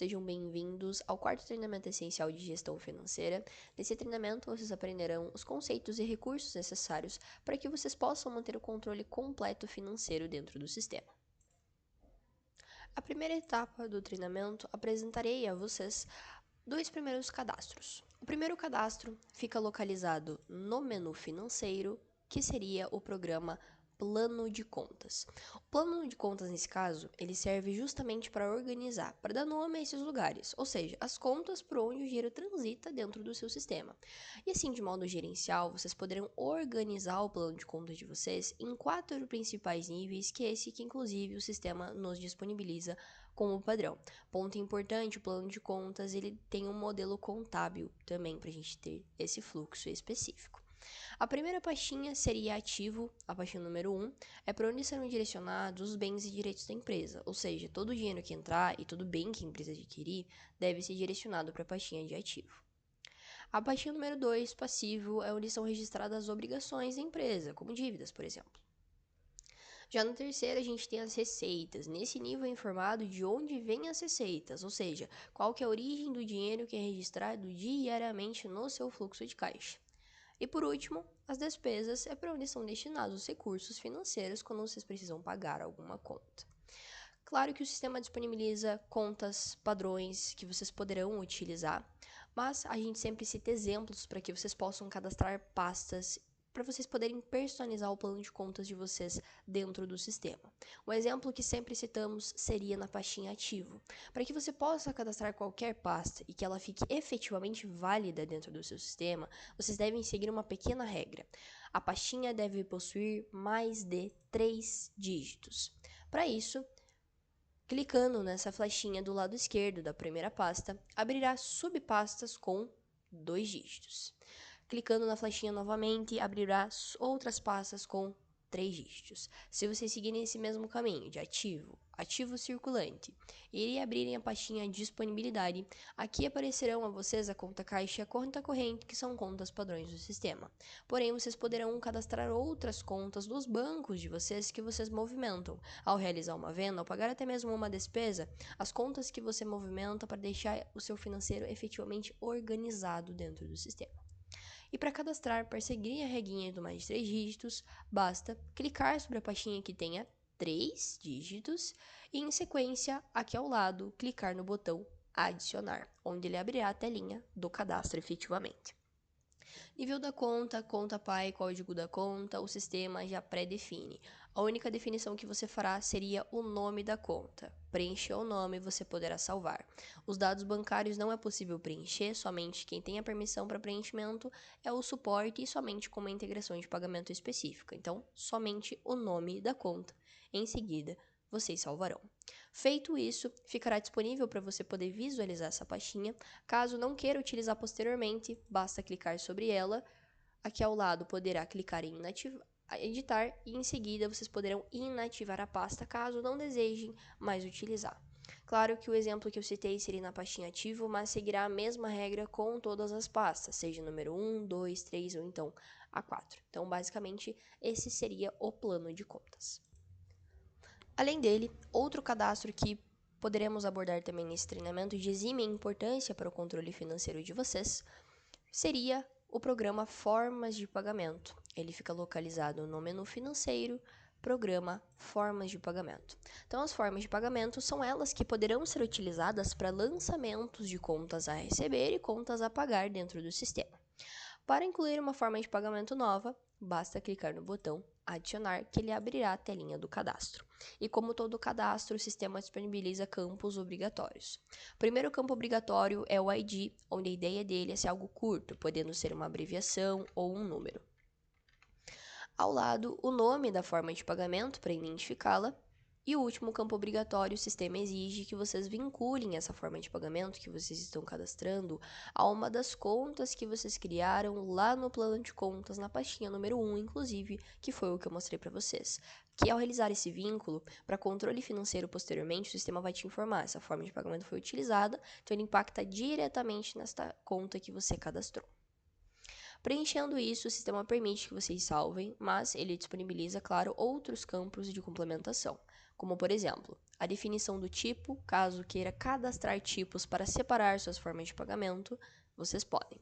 sejam bem-vindos ao quarto treinamento essencial de gestão financeira. Nesse treinamento, vocês aprenderão os conceitos e recursos necessários para que vocês possam manter o controle completo financeiro dentro do sistema. A primeira etapa do treinamento apresentarei a vocês dois primeiros cadastros. O primeiro cadastro fica localizado no menu financeiro, que seria o programa Plano de Contas. O plano de contas, nesse caso, ele serve justamente para organizar, para dar nome a esses lugares, ou seja, as contas por onde o dinheiro transita dentro do seu sistema. E assim, de modo gerencial, vocês poderão organizar o plano de contas de vocês em 4 principais níveis, que é esse que inclusive o sistema nos disponibiliza como padrão. Ponto importante, o plano de contas ele tem um modelo contábil também para a gente ter esse fluxo específico. A primeira pastinha seria ativo, a pastinha número 1, é para onde serão direcionados os bens e direitos da empresa, ou seja, todo o dinheiro que entrar e todo bem que a empresa adquirir deve ser direcionado para a pastinha de ativo. A pastinha número 2, passivo, é onde são registradas as obrigações da empresa, como dívidas, por exemplo. Já na terceira, a gente tem as receitas. Nesse nível é informado de onde vêm as receitas, ou seja, qual que é a origem do dinheiro que é registrado diariamente no seu fluxo de caixa. E por último, as despesas é para onde são destinados os recursos financeiros quando vocês precisam pagar alguma conta. Claro que o sistema disponibiliza contas padrões que vocês poderão utilizar, mas a gente sempre cita exemplos para que vocês possam cadastrar pastas para vocês poderem personalizar o plano de contas de vocês dentro do sistema. Um exemplo que sempre citamos seria na pastinha ativo. Para que você possa cadastrar qualquer pasta e que ela fique efetivamente válida dentro do seu sistema, vocês devem seguir uma pequena regra. A pastinha deve possuir mais de 3 dígitos. Para isso, clicando nessa flechinha do lado esquerdo da primeira pasta, abrirá subpastas com 2 dígitos. Clicando na flechinha novamente, abrirá outras pastas com 3 dígitos. Se vocês seguirem esse mesmo caminho de ativo, ativo circulante, e abrirem a pastinha disponibilidade, aqui aparecerão a vocês a conta caixa e a conta corrente, que são contas padrões do sistema. Porém, vocês poderão cadastrar outras contas dos bancos de vocês que vocês movimentam. Ao realizar uma venda, ao pagar até mesmo uma despesa, as contas que você movimenta para deixar o seu financeiro efetivamente organizado dentro do sistema. E para cadastrar, para seguir a reguinha do mais de 3 dígitos, basta clicar sobre a pastinha que tenha 3 dígitos e, em sequência, aqui ao lado, clicar no botão adicionar, onde ele abrirá a telinha do cadastro efetivamente. Nível da conta, conta pai, código da conta, o sistema já pré-define. A única definição que você fará seria o nome da conta. Preencher o nome você poderá salvar. Os dados bancários não é possível preencher, somente quem tem a permissão para preenchimento é o suporte e somente com uma integração de pagamento específica. Então, somente o nome da conta. Em seguida, vocês salvarão. Feito isso, ficará disponível para você poder visualizar essa pastinha. Caso não queira utilizar posteriormente, basta clicar sobre ela. Aqui ao lado poderá clicar em editar e em seguida vocês poderão inativar a pasta caso não desejem mais utilizar. Claro que o exemplo que eu citei seria na pastinha ativo, mas seguirá a mesma regra com todas as pastas, seja número 1, 2, 3 ou então a 4. Então, basicamente, esse seria o plano de contas. Além dele, outro cadastro que poderemos abordar também nesse treinamento de exímia importância para o controle financeiro de vocês seria o programa Formas de Pagamento. Ele fica localizado no menu financeiro, programa Formas de Pagamento. Então, as formas de pagamento são elas que poderão ser utilizadas para lançamentos de contas a receber e contas a pagar dentro do sistema. Para incluir uma forma de pagamento nova, basta clicar no botão adicionar, que ele abrirá a telinha do cadastro. E como todo cadastro, o sistema disponibiliza campos obrigatórios. O primeiro campo obrigatório é o ID, onde a ideia dele é ser algo curto, podendo ser uma abreviação ou um número. Ao lado, o nome da forma de pagamento para identificá-la. E o último campo obrigatório, o sistema exige que vocês vinculem essa forma de pagamento que vocês estão cadastrando a uma das contas que vocês criaram lá no plano de contas, na pastinha número 1, inclusive, que foi o que eu mostrei para vocês. Que ao realizar esse vínculo, para controle financeiro posteriormente, o sistema vai te informar, essa forma de pagamento foi utilizada, então ele impacta diretamente nesta conta que você cadastrou. Preenchendo isso, o sistema permite que vocês salvem, mas ele disponibiliza, claro, outros campos de complementação, como por exemplo, a definição do tipo, caso queira cadastrar tipos para separar suas formas de pagamento, vocês podem.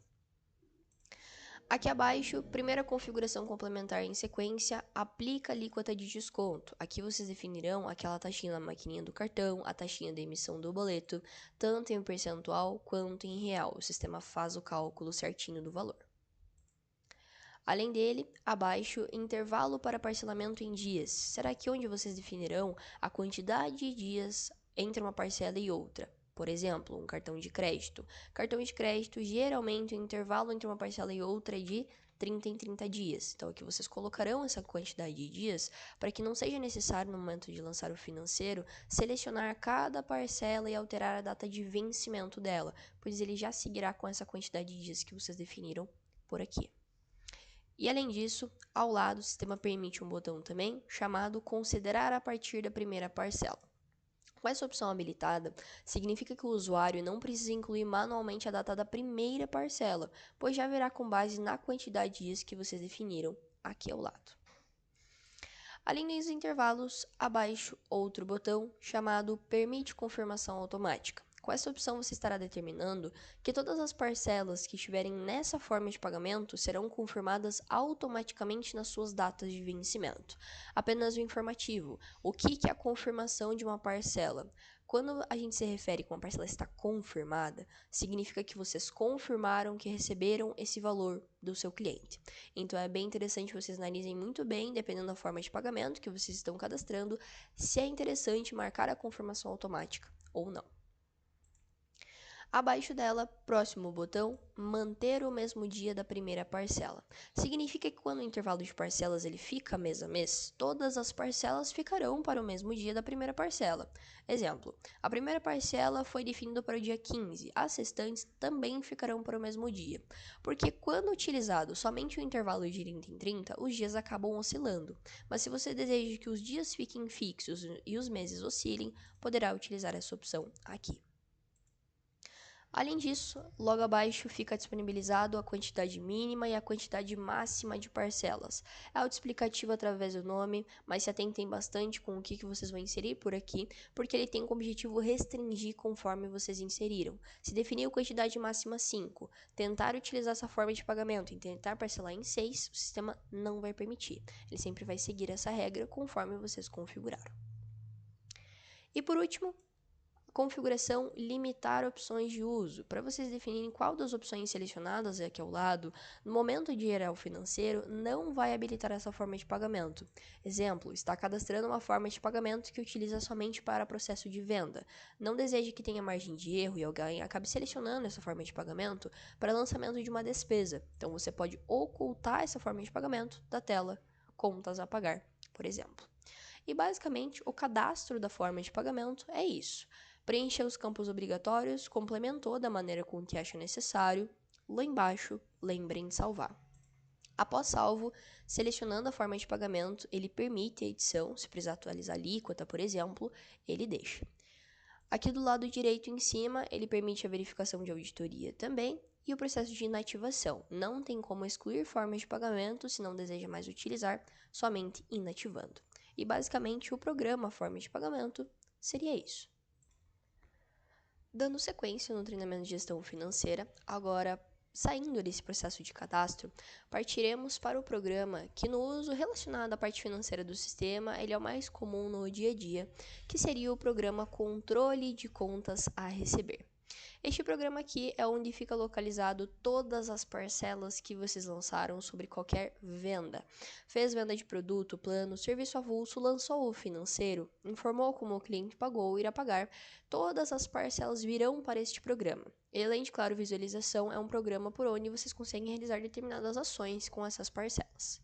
Aqui abaixo, primeira configuração complementar em sequência, aplica alíquota de desconto. Aqui vocês definirão aquela taxinha na maquininha do cartão, a taxinha de emissão do boleto, tanto em percentual quanto em real. O sistema faz o cálculo certinho do valor. Além dele, abaixo, intervalo para parcelamento em dias. Será que onde vocês definirão a quantidade de dias entre uma parcela e outra? Por exemplo, um cartão de crédito. Cartão de crédito, geralmente, o intervalo entre uma parcela e outra é de 30 em 30 dias. Então, aqui vocês colocarão essa quantidade de dias para que não seja necessário, no momento de lançar o financeiro, selecionar cada parcela e alterar a data de vencimento dela, pois ele já seguirá com essa quantidade de dias que vocês definiram por aqui. E além disso, ao lado, o sistema permite um botão também chamado Considerar a partir da primeira parcela. Com essa opção habilitada, significa que o usuário não precisa incluir manualmente a data da primeira parcela, pois já verá com base na quantidade de dias que vocês definiram aqui ao lado. Além dos intervalos, abaixo outro botão chamado Permite confirmação automática. Com essa opção, você estará determinando que todas as parcelas que estiverem nessa forma de pagamento serão confirmadas automaticamente nas suas datas de vencimento. Apenas o informativo. O que é a confirmação de uma parcela? Quando a gente se refere com a parcela está confirmada, significa que vocês confirmaram que receberam esse valor do seu cliente. Então, é bem interessante que vocês analisem muito bem, dependendo da forma de pagamento que vocês estão cadastrando, se é interessante marcar a confirmação automática ou não. Abaixo dela, próximo botão, manter o mesmo dia da primeira parcela. Significa que quando o intervalo de parcelas ele fica mês a mês, todas as parcelas ficarão para o mesmo dia da primeira parcela. Exemplo, a primeira parcela foi definida para o dia 15, as restantes também ficarão para o mesmo dia. Porque quando utilizado somente o intervalo de 30 em 30, os dias acabam oscilando. Mas se você deseja que os dias fiquem fixos e os meses oscilem, poderá utilizar essa opção aqui. Além disso, logo abaixo fica disponibilizado a quantidade mínima e a quantidade máxima de parcelas. É autoexplicativo através do nome, mas se atentem bastante com o que vocês vão inserir por aqui, porque ele tem como objetivo restringir conforme vocês inseriram. Se definiu quantidade máxima 5, tentar utilizar essa forma de pagamento e tentar parcelar em 6, o sistema não vai permitir. Ele sempre vai seguir essa regra conforme vocês configuraram. E por último, configuração limitar opções de uso. Para vocês definirem qual das opções selecionadas aqui ao lado, no momento de gerar o financeiro, não vai habilitar essa forma de pagamento. Exemplo, está cadastrando uma forma de pagamento que utiliza somente para processo de venda. Não deseja que tenha margem de erro e alguém acabe selecionando essa forma de pagamento para lançamento de uma despesa. Então, você pode ocultar essa forma de pagamento da tela Contas a Pagar, por exemplo. E basicamente, o cadastro da forma de pagamento é isso. Preencha os campos obrigatórios, complementou da maneira com que acha necessário. Lá embaixo, lembrem de salvar. Após salvo, selecionando a forma de pagamento, ele permite a edição, se precisar atualizar a alíquota, por exemplo, ele deixa. Aqui do lado direito em cima, ele permite a verificação de auditoria também e o processo de inativação. Não tem como excluir formas de pagamento se não deseja mais utilizar, somente inativando. E basicamente o programa forma de pagamento seria isso. Dando sequência no treinamento de gestão financeira, agora saindo desse processo de cadastro, partiremos para o programa que no uso relacionado à parte financeira do sistema, ele é o mais comum no dia a dia, que seria o programa Controle de Contas a Receber. Este programa aqui é onde fica localizado todas as parcelas que vocês lançaram sobre qualquer venda. Fez venda de produto, plano, serviço avulso, lançou o financeiro, informou como o cliente pagou ou irá pagar, todas as parcelas virão para este programa. E além de, claro, visualização, é um programa por onde vocês conseguem realizar determinadas ações com essas parcelas.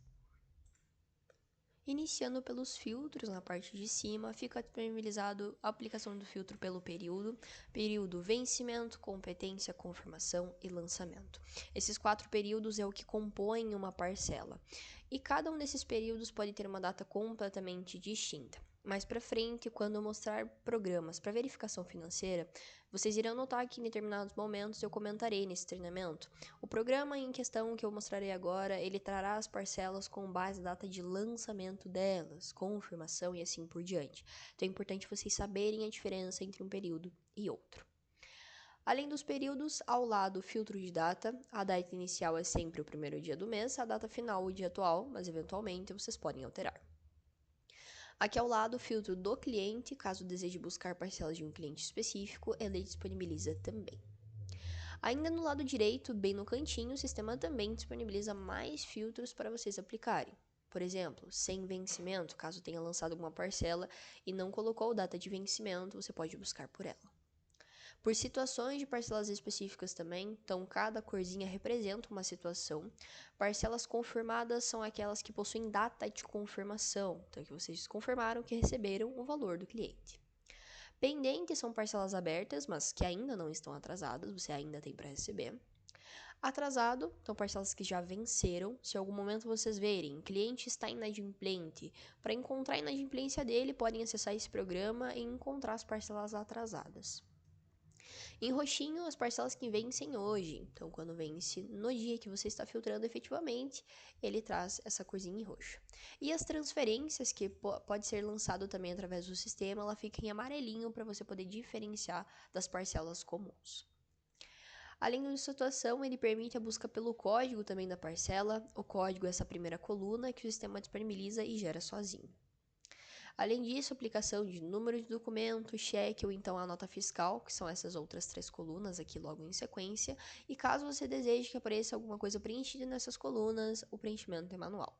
Iniciando pelos filtros, na parte de cima, fica disponibilizado a aplicação do filtro pelo período vencimento, competência, confirmação e lançamento. Esses 4 períodos é o que compõem uma parcela, e cada um desses períodos pode ter uma data completamente distinta. mais para frente, quando eu mostrar programas para verificação financeira, vocês irão notar que em determinados momentos eu comentarei nesse treinamento. O programa em questão que eu mostrarei agora, ele trará as parcelas com base na data de lançamento delas, confirmação e assim por diante. Então é importante vocês saberem a diferença entre um período e outro. Além dos períodos, ao lado filtro de data, a data inicial é sempre o primeiro dia do mês, a data final o dia atual, mas eventualmente vocês podem alterar. Aqui ao lado, o filtro do cliente, caso deseje buscar parcelas de um cliente específico, ele disponibiliza também. Ainda no lado direito, bem no cantinho, o sistema também disponibiliza mais filtros para vocês aplicarem. Por exemplo, sem vencimento, caso tenha lançado alguma parcela e não colocou data de vencimento, você pode buscar por ela. Por situações de parcelas específicas também, então cada corzinha representa uma situação. Parcelas confirmadas são aquelas que possuem data de confirmação, então que vocês confirmaram que receberam o valor do cliente. Pendentes são parcelas abertas, mas que ainda não estão atrasadas, você ainda tem para receber. Atrasado, então parcelas que já venceram. Se em algum momento vocês verem, o cliente está inadimplente, para encontrar a inadimplência dele, podem acessar esse programa e encontrar as parcelas atrasadas. Em roxinho, as parcelas que vencem hoje. Então, quando vence no dia que você está filtrando efetivamente, ele traz essa corzinha em roxo. E as transferências, que pode ser lançado também através do sistema, ela fica em amarelinho para você poder diferenciar das parcelas comuns. Além da situação, ele permite a busca pelo código também da parcela. O código é essa primeira coluna que o sistema disponibiliza e gera sozinho. Além disso, aplicação de número de documento, cheque ou então a nota fiscal, que são essas outras 3 colunas aqui logo em sequência, e caso você deseje que apareça alguma coisa preenchida nessas colunas, o preenchimento é manual.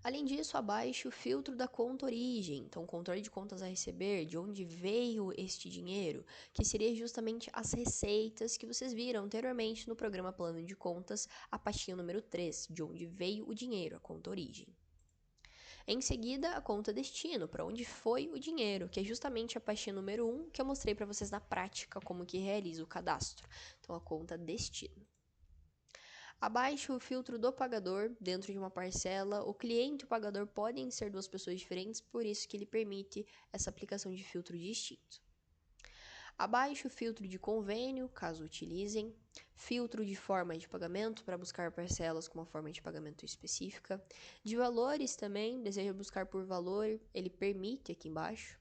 Além disso, abaixo o filtro da conta origem, então controle de contas a receber, de onde veio este dinheiro, que seria justamente as receitas que vocês viram anteriormente no programa Plano de Contas, a pastinha número 3, de onde veio o dinheiro, a conta origem. Em seguida, a conta destino, para onde foi o dinheiro, que é justamente a pastinha número 1 que eu mostrei para vocês na prática como que realiza o cadastro. Então, a conta destino. Abaixo, o filtro do pagador, dentro de uma parcela, o cliente e o pagador podem ser 2 pessoas diferentes, por isso que ele permite essa aplicação de filtro distinto. Abaixo, o filtro de convênio, caso utilizem. Filtro de forma de pagamento, para buscar parcelas com uma forma de pagamento específica. De valores também, deseja buscar por valor, ele permite aqui embaixo.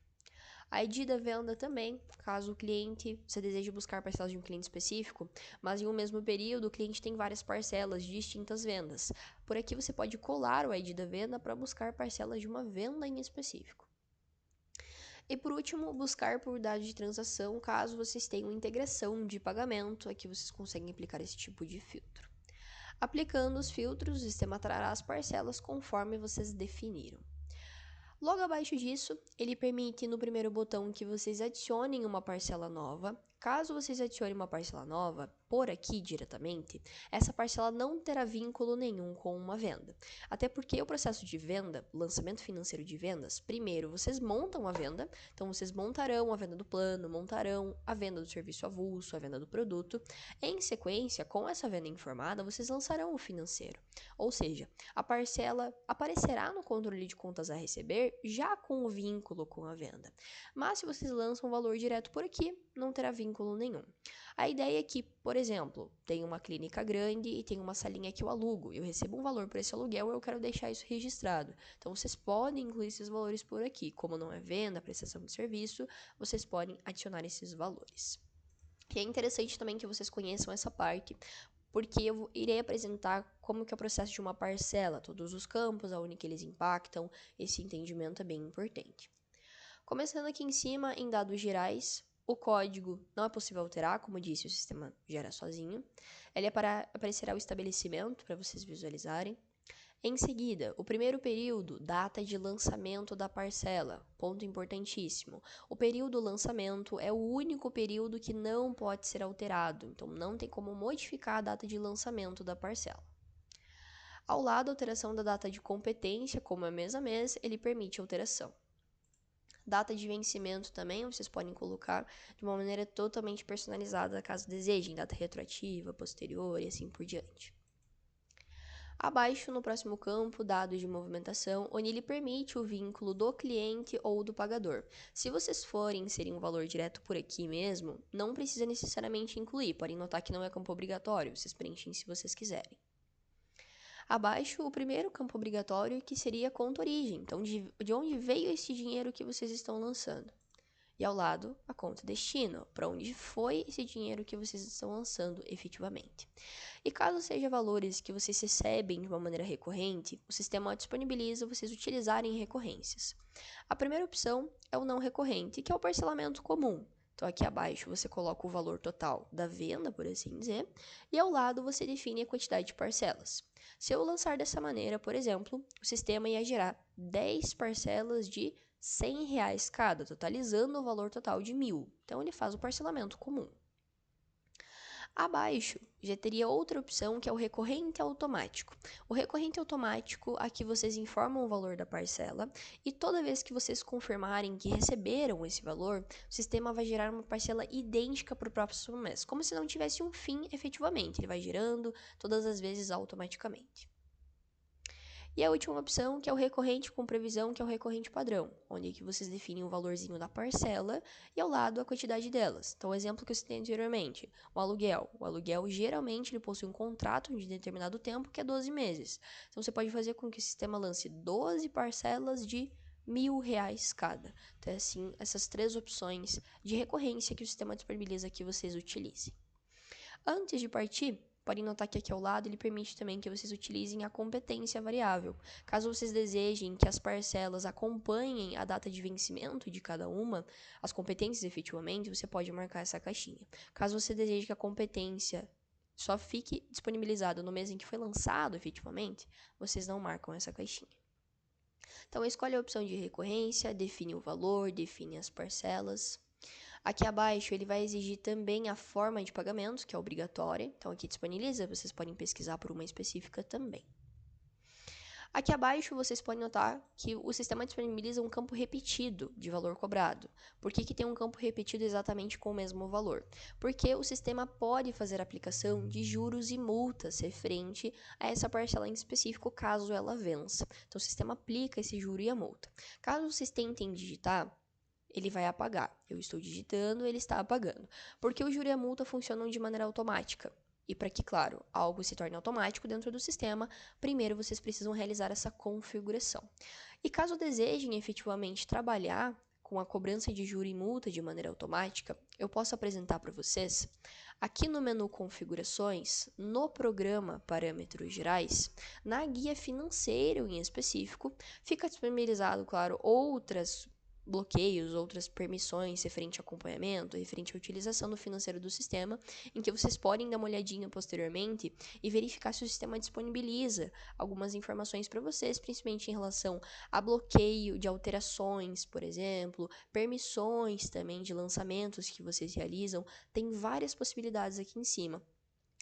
A ID da venda também, caso o cliente, você deseja buscar parcelas de um cliente específico, mas em um mesmo período o cliente tem várias parcelas de distintas vendas. Por aqui você pode colar o ID da venda para buscar parcelas de uma venda em específico. E por último, buscar por dado de transação, caso vocês tenham integração de pagamento, aqui vocês conseguem aplicar esse tipo de filtro. Aplicando os filtros, o sistema trará as parcelas conforme vocês definiram. Logo abaixo disso, ele permite no primeiro botão que vocês adicionem uma parcela nova. Caso vocês adicionem uma parcela nova, por aqui diretamente, essa parcela não terá vínculo nenhum com uma venda. Até porque o processo de venda, lançamento financeiro de vendas, primeiro vocês montam a venda, então vocês montarão a venda do plano, montarão a venda do serviço avulso, a venda do produto. Em sequência, com essa venda informada, vocês lançarão o financeiro. Ou seja, a parcela aparecerá no controle de contas a receber já com o vínculo com a venda. Mas se vocês lançam o valor direto por aqui, não terá vínculo nenhum. A ideia é que, por exemplo, tem uma clínica grande e tem uma salinha que eu alugo. Eu recebo um valor por esse aluguel e eu quero deixar isso registrado. Então, vocês podem incluir esses valores por aqui. Como não é venda, prestação de serviço, vocês podem adicionar esses valores. E é interessante também que vocês conheçam essa parte, porque eu irei apresentar como que é o processo de uma parcela, todos os campos, aonde que eles impactam, esse entendimento é bem importante. Começando aqui em cima, em dados gerais, o código não é possível alterar, como disse, o sistema gera sozinho. Ele aparecerá o estabelecimento para vocês visualizarem. Em seguida, o primeiro período, data de lançamento da parcela. Ponto importantíssimo. O período lançamento é o único período que não pode ser alterado, então não tem como modificar a data de lançamento da parcela. Ao lado, a alteração da data de competência, como é mês a mês, ele permite alteração. Data de vencimento também, vocês podem colocar de uma maneira totalmente personalizada, caso desejem, data retroativa, posterior e assim por diante. Abaixo, no próximo campo, dados de movimentação, onde ele permite o vínculo do cliente ou do pagador. Se vocês forem inserir um valor direto por aqui mesmo, não precisa necessariamente incluir, podem notar que não é campo obrigatório, vocês preenchem se vocês quiserem. Abaixo, o primeiro campo obrigatório, que seria a conta origem, então de onde veio esse dinheiro que vocês estão lançando. E ao lado, a conta destino, para onde foi esse dinheiro que vocês estão lançando efetivamente. E caso seja valores que vocês recebem de uma maneira recorrente, o sistema disponibiliza vocês utilizarem recorrências. A primeira opção é o não recorrente, que é o parcelamento comum. Então, aqui abaixo você coloca o valor total da venda, por assim dizer, e ao lado você define a quantidade de parcelas. Se eu lançar dessa maneira, por exemplo, o sistema ia gerar 10 parcelas de R$ 100 cada, totalizando o valor total de 1.000. Então, ele faz o parcelamento comum. Abaixo, já teria outra opção que é o recorrente automático. O recorrente automático, aqui vocês informam o valor da parcela e toda vez que vocês confirmarem que receberam esse valor, o sistema vai gerar uma parcela idêntica para o próximo mês, como se não tivesse um fim efetivamente, ele vai girando todas as vezes automaticamente. E a última opção, que é o recorrente com previsão, que é o recorrente padrão, onde que vocês definem o valorzinho da parcela e ao lado a quantidade delas. Então, o exemplo que eu citei anteriormente, o aluguel. O aluguel, geralmente, ele possui um contrato de determinado tempo, que é 12 meses. Então, você pode fazer com que o sistema lance 12 parcelas de R$ 1.000 cada. Então, é assim, essas 3 opções de recorrência que o sistema disponibiliza que vocês utilizem. Antes de partir, podem notar que aqui ao lado ele permite também que vocês utilizem a competência variável. Caso vocês desejem que as parcelas acompanhem a data de vencimento de cada uma, as competências efetivamente, você pode marcar essa caixinha. Caso você deseje que a competência só fique disponibilizada no mês em que foi lançado efetivamente, vocês não marcam essa caixinha. Então, escolhe a opção de recorrência, define o valor, define as parcelas. Aqui abaixo ele vai exigir também a forma de pagamento, que é obrigatória. Então aqui disponibiliza, vocês podem pesquisar por uma específica também. Aqui abaixo vocês podem notar que o sistema disponibiliza um campo repetido de valor cobrado. Por que tem um campo repetido exatamente com o mesmo valor? Porque o sistema pode fazer aplicação de juros e multas referente a essa parcela em específico, caso ela vença. Então o sistema aplica esse juro e a multa. Caso vocês tentem digitar, ele vai apagar. Eu estou digitando, ele está apagando. Porque o juro e a multa funcionam de maneira automática. E para que, claro, algo se torne automático dentro do sistema, primeiro vocês precisam realizar essa configuração. E caso desejem efetivamente trabalhar com a cobrança de juro e multa de maneira automática, eu posso apresentar para vocês, aqui no menu Configurações, no programa Parâmetros Gerais, na guia financeiro em específico, fica disponibilizado, claro, outras bloqueios, outras permissões referente ao acompanhamento, referente à utilização do financeiro do sistema, em que vocês podem dar uma olhadinha posteriormente e verificar se o sistema disponibiliza algumas informações para vocês, principalmente em relação a bloqueio de alterações, por exemplo, permissões também de lançamentos que vocês realizam. Tem várias possibilidades aqui em cima,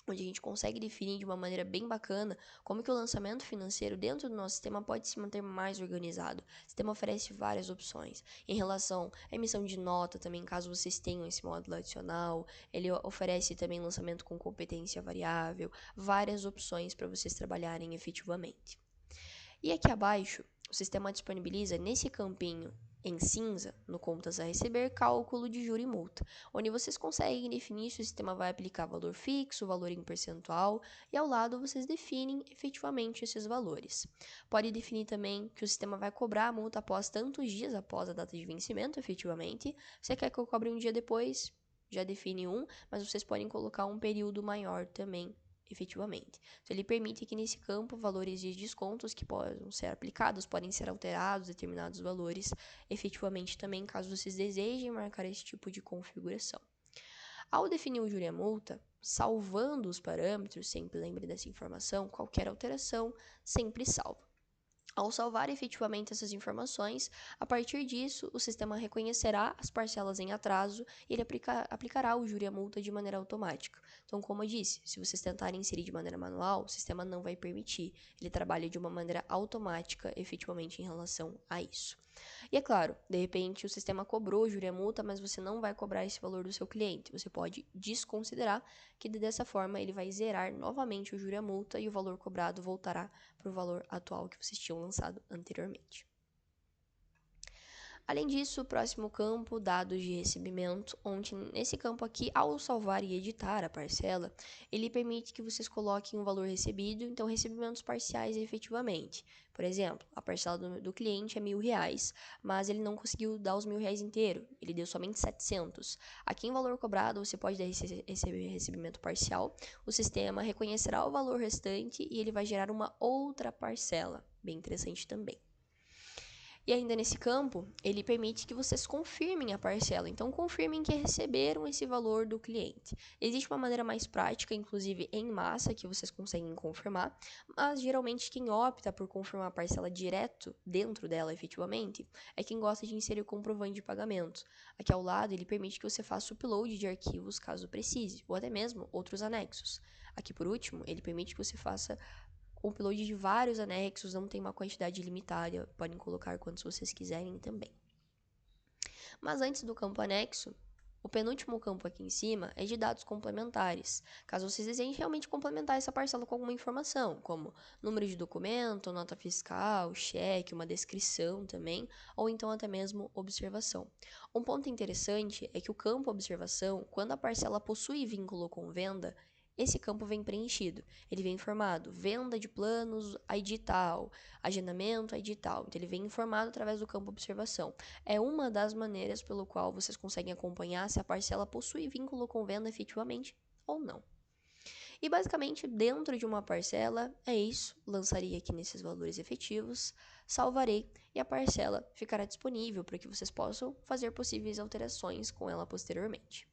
onde a gente consegue definir de uma maneira bem bacana como que o lançamento financeiro dentro do nosso sistema pode se manter mais organizado. O sistema oferece várias opções. Em relação à emissão de nota também, caso vocês tenham esse módulo adicional, ele oferece também lançamento com competência variável, várias opções para vocês trabalharem efetivamente. E aqui abaixo, o sistema disponibiliza nesse campinho em cinza, no contas a receber, cálculo de juro e multa, onde vocês conseguem definir se o sistema vai aplicar valor fixo, valor em percentual, e ao lado vocês definem efetivamente esses valores. Pode definir também que o sistema vai cobrar a multa após tantos dias após a data de vencimento, efetivamente. Você quer que eu cobre um dia depois? Já define um, mas vocês podem colocar um período maior também, efetivamente. Então, ele permite que nesse campo valores de descontos que possam ser aplicados, podem ser alterados determinados valores efetivamente também, caso vocês desejem marcar esse tipo de configuração. Ao definir o juro e a multa, salvando os parâmetros, sempre lembre dessa informação, qualquer alteração sempre salva. Ao salvar efetivamente essas informações, a partir disso, o sistema reconhecerá as parcelas em atraso e ele aplicará o juro e a multa de maneira automática. Então, como eu disse, se vocês tentarem inserir de maneira manual, o sistema não vai permitir. Ele trabalha de uma maneira automática, efetivamente, em relação a isso. E é claro, de repente o sistema cobrou júria-multa, mas você não vai cobrar esse valor do seu cliente. Você pode desconsiderar que dessa forma ele vai zerar novamente o júria-multa e o valor cobrado voltará para o valor atual que vocês tinham lançado anteriormente. Além disso, o próximo campo, dados de recebimento, onde nesse campo aqui, ao salvar e editar a parcela, ele permite que vocês coloquem um valor recebido, então recebimentos parciais efetivamente. Por exemplo, a parcela do cliente é R$1.000, mas ele não conseguiu dar os R$1.000 inteiro, ele deu somente 700. Aqui em valor cobrado, você pode dar receber recebimento parcial, o sistema reconhecerá o valor restante e ele vai gerar uma outra parcela, bem interessante também. E ainda nesse campo, ele permite que vocês confirmem a parcela. Então, confirmem que receberam esse valor do cliente. Existe uma maneira mais prática, inclusive em massa, que vocês conseguem confirmar, mas geralmente quem opta por confirmar a parcela direto dentro dela efetivamente é quem gosta de inserir o comprovante de pagamento. Aqui ao lado, ele permite que você faça o upload de arquivos caso precise, ou até mesmo outros anexos. Aqui por último, ele permite que você faça o upload de vários anexos, não tem uma quantidade limitada, podem colocar quantos vocês quiserem também. Mas antes do campo anexo, o penúltimo campo aqui em cima é de dados complementares, caso vocês desejem realmente complementar essa parcela com alguma informação, como número de documento, nota fiscal, cheque, uma descrição também, ou então até mesmo observação. Um ponto interessante é que o campo observação, quando a parcela possui vínculo com venda, esse campo vem preenchido, ele vem informado, venda de planos, ID tal, agendamento, ID tal, então ele vem informado através do campo observação. É uma das maneiras pelo qual vocês conseguem acompanhar se a parcela possui vínculo com venda efetivamente ou não. E basicamente, dentro de uma parcela, é isso, lançaria aqui nesses valores efetivos, salvarei e a parcela ficará disponível para que vocês possam fazer possíveis alterações com ela posteriormente.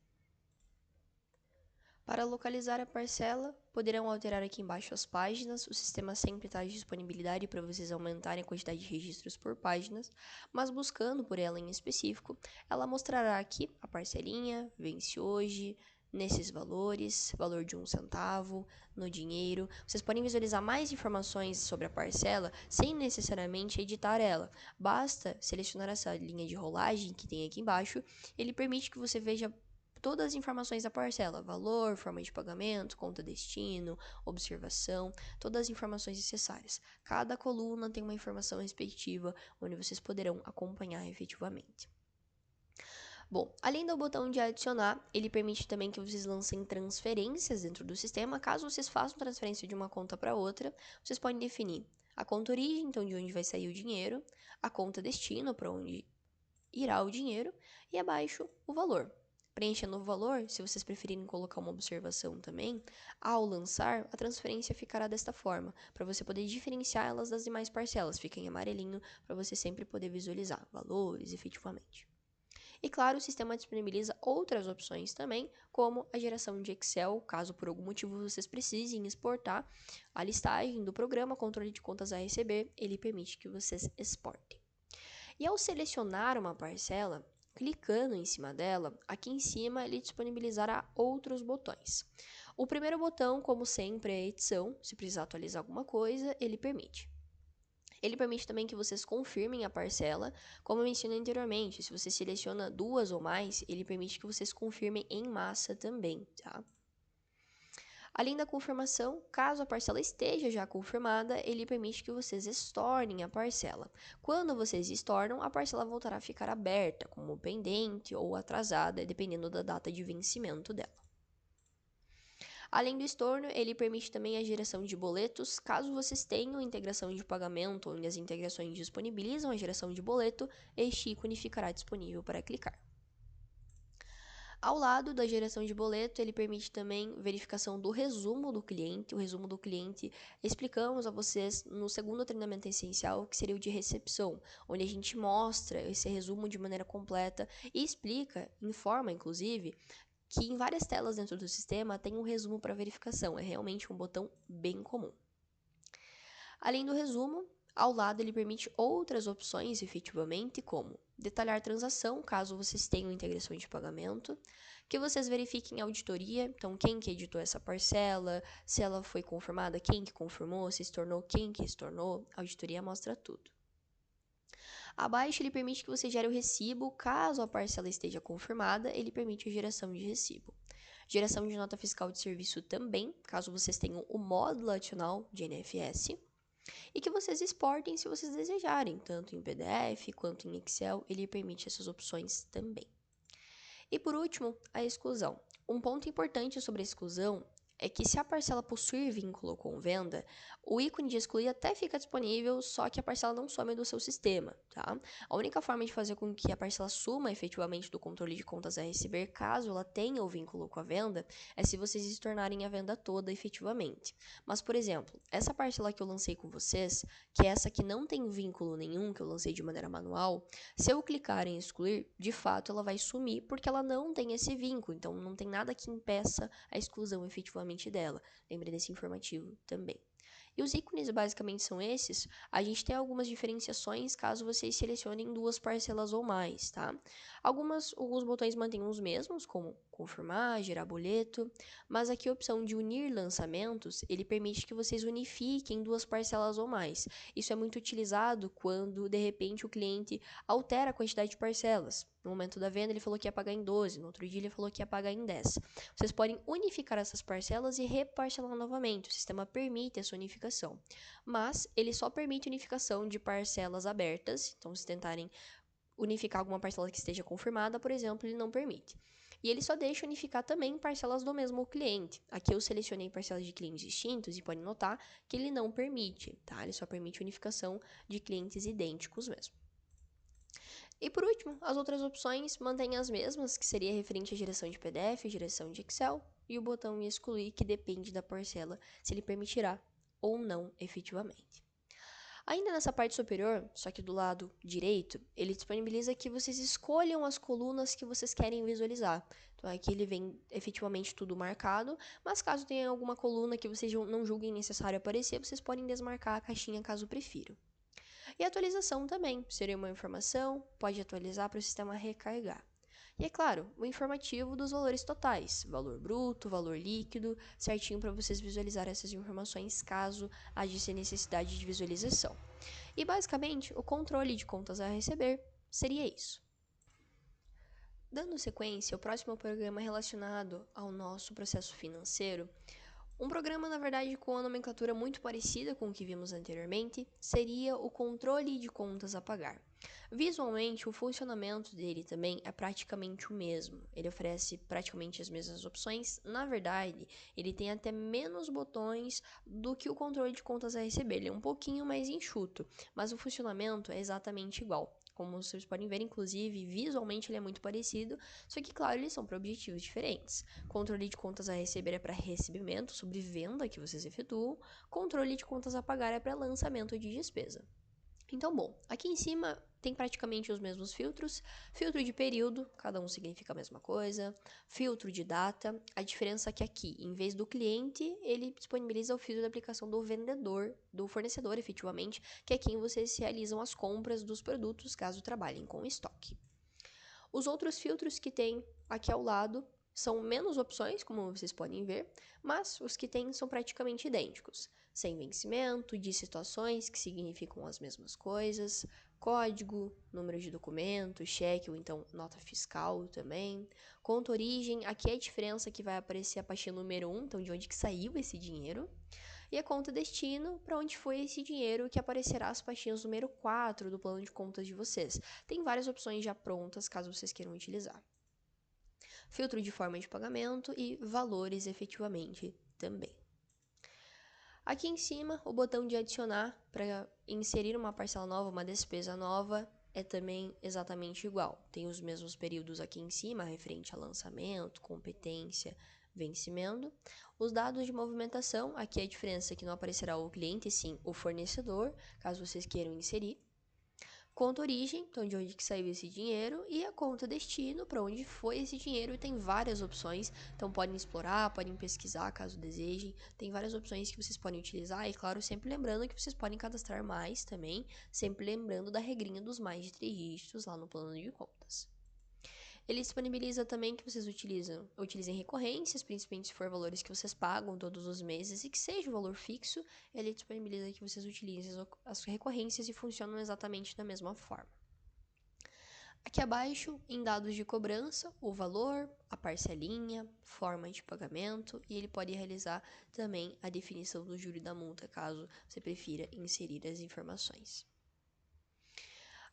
Para localizar a parcela, poderão alterar aqui embaixo as páginas, o sistema sempre traz disponibilidade para vocês aumentarem a quantidade de registros por páginas, mas buscando por ela em específico, ela mostrará aqui a parcelinha, vence hoje, nesses valores, valor de 1 centavo, no dinheiro. Vocês podem visualizar mais informações sobre a parcela sem necessariamente editar ela. Basta selecionar essa linha de rolagem que tem aqui embaixo, ele permite que você veja todas as informações da parcela, valor, forma de pagamento, conta destino, observação, todas as informações necessárias. Cada coluna tem uma informação respectiva, onde vocês poderão acompanhar efetivamente. Bom, além do botão de adicionar, ele permite também que vocês lancem transferências dentro do sistema. Caso vocês façam transferência de uma conta para outra, vocês podem definir a conta origem, então de onde vai sair o dinheiro, a conta destino, para onde irá o dinheiro, e abaixo o valor. Preenchendo o valor, se vocês preferirem colocar uma observação também, ao lançar, a transferência ficará desta forma, para você poder diferenciar elas das demais parcelas. Fica em amarelinho, para você sempre poder visualizar valores efetivamente. E claro, o sistema disponibiliza outras opções também, como a geração de Excel, caso por algum motivo vocês precisem exportar a listagem do programa controle de contas a receber, ele permite que vocês exportem. E ao selecionar uma parcela, clicando em cima dela, aqui em cima ele disponibilizará outros botões. O primeiro botão, como sempre, é a edição. Se precisar atualizar alguma coisa, ele permite. Ele permite também que vocês confirmem a parcela. Como eu mencionei anteriormente, se você seleciona duas ou mais, ele permite que vocês confirmem em massa também, tá? Além da confirmação, caso a parcela esteja já confirmada, ele permite que vocês estornem a parcela. Quando vocês estornam, a parcela voltará a ficar aberta, como pendente ou atrasada, dependendo da data de vencimento dela. Além do estorno, ele permite também a geração de boletos. Caso vocês tenham integração de pagamento, onde as integrações disponibilizam a geração de boleto, este ícone ficará disponível para clicar. Ao lado da geração de boleto, ele permite também verificação do resumo do cliente. O resumo do cliente explicamos a vocês no segundo treinamento essencial, que seria o de recepção, onde a gente mostra esse resumo de maneira completa e explica, informa inclusive, que em várias telas dentro do sistema tem um resumo para verificação. É realmente um botão bem comum. Além do resumo, ao lado ele permite outras opções efetivamente, como detalhar transação, caso vocês tenham integração de pagamento, que vocês verifiquem a auditoria, então quem que editou essa parcela, se ela foi confirmada, quem que confirmou, se tornou, quem que se tornou, a auditoria mostra tudo. Abaixo, ele permite que você gere o recibo, caso a parcela esteja confirmada, ele permite a geração de recibo. Geração de nota fiscal de serviço também, caso vocês tenham o módulo adicional de NFS. E que vocês exportem se vocês desejarem, tanto em PDF quanto em Excel, ele permite essas opções também. E por último, a exclusão. Um ponto importante sobre a exclusão é que se a parcela possuir vínculo com venda, o ícone de excluir até fica disponível, só que a parcela não some do seu sistema, tá? A única forma de fazer com que a parcela suma efetivamente do controle de contas a receber, caso ela tenha o vínculo com a venda, é se vocês se tornarem a venda toda efetivamente. Mas, por exemplo, essa parcela que eu lancei com vocês, que é essa que não tem vínculo nenhum, que eu lancei de maneira manual, se eu clicar em excluir, de fato ela vai sumir porque ela não tem esse vínculo, então não tem nada que impeça a exclusão efetivamente dela. Lembre desse informativo também. E os ícones basicamente são esses. A gente tem algumas diferenciações caso vocês selecionem duas parcelas ou mais, tá? Alguns botões mantêm os mesmos, como confirmar, gerar boleto, mas aqui a opção de unir lançamentos, ele permite que vocês unifiquem duas parcelas ou mais. Isso é muito utilizado quando, de repente, o cliente altera a quantidade de parcelas. No momento da venda, ele falou que ia pagar em 12, no outro dia ele falou que ia pagar em 10. Vocês podem unificar essas parcelas e reparcelar novamente. O sistema permite essa unificação, mas ele só permite unificação de parcelas abertas. Então, se tentarem unificar alguma parcela que esteja confirmada, por exemplo, ele não permite. E ele só deixa unificar também parcelas do mesmo cliente. Aqui eu selecionei parcelas de clientes distintos e podem notar que ele não permite, tá? Ele só permite unificação de clientes idênticos mesmo. E por último, as outras opções mantêm as mesmas, que seria referente à geração de PDF, geração de Excel, e o botão excluir, que depende da parcela, se ele permitirá ou não efetivamente. Ainda nessa parte superior, só que do lado direito, ele disponibiliza que vocês escolham as colunas que vocês querem visualizar. Então aqui ele vem efetivamente tudo marcado, mas caso tenha alguma coluna que vocês não julguem necessário aparecer, vocês podem desmarcar a caixinha caso prefiram. E atualização também, seria uma informação, pode atualizar para o sistema recarregar. E é claro, o informativo dos valores totais, valor bruto, valor líquido, certinho para vocês visualizarem essas informações caso haja necessidade de visualização. E basicamente, o controle de contas a receber seria isso. Dando sequência, o próximo programa relacionado ao nosso processo financeiro, um programa, na verdade, com uma nomenclatura muito parecida com o que vimos anteriormente, seria o controle de contas a pagar. Visualmente, o funcionamento dele também é praticamente o mesmo. Ele oferece praticamente as mesmas opções. Na verdade, ele tem até menos botões do que o controle de contas a receber. Ele é um pouquinho mais enxuto, mas o funcionamento é exatamente igual. Como vocês podem ver, inclusive, visualmente ele é muito parecido, só que, claro, eles são para objetivos diferentes. Controle de contas a receber é para recebimento sobre venda que vocês efetuam, controle de contas a pagar é para lançamento de despesa. Então, bom, aqui em cima tem praticamente os mesmos filtros. Filtro de período, cada um significa a mesma coisa. Filtro de data, a diferença é que aqui, em vez do cliente, ele disponibiliza o filtro da aplicação do vendedor, do fornecedor efetivamente, que é quem vocês realizam as compras dos produtos, caso trabalhem com estoque. Os outros filtros que tem aqui ao lado são menos opções, como vocês podem ver, mas os que tem são praticamente idênticos. Sem vencimento, de situações que significam as mesmas coisas, código, número de documento, cheque ou então nota fiscal também. Conta origem, aqui é a diferença que vai aparecer a pastinha número 1, então de onde que saiu esse dinheiro. E a conta destino, para onde foi esse dinheiro, que aparecerá as pastinhas número 4 do plano de contas de vocês. Tem várias opções já prontas, caso vocês queiram utilizar. Filtro de forma de pagamento e valores efetivamente também. Aqui em cima, o botão de adicionar para inserir uma parcela nova, uma despesa nova, é também exatamente igual. Tem os mesmos períodos aqui em cima, referente a lançamento, competência, vencimento. Os dados de movimentação, aqui a diferença é que não aparecerá o cliente, e sim o fornecedor, caso vocês queiram inserir. Conta origem, então de onde que saiu esse dinheiro, e a conta destino, para onde foi esse dinheiro, e tem várias opções, então podem explorar, podem pesquisar caso desejem, tem várias opções que vocês podem utilizar, e claro, sempre lembrando que vocês podem cadastrar mais também, sempre lembrando da regrinha dos mais de 3 dígitos lá no plano de contas. Ele disponibiliza também que vocês utilizem recorrências, principalmente se for valores que vocês pagam todos os meses e que seja um valor fixo, ele disponibiliza que vocês utilizem as recorrências e funcionam exatamente da mesma forma. Aqui abaixo, em dados de cobrança, o valor, a parcelinha, forma de pagamento e ele pode realizar também a definição do juro e da multa, caso você prefira inserir as informações.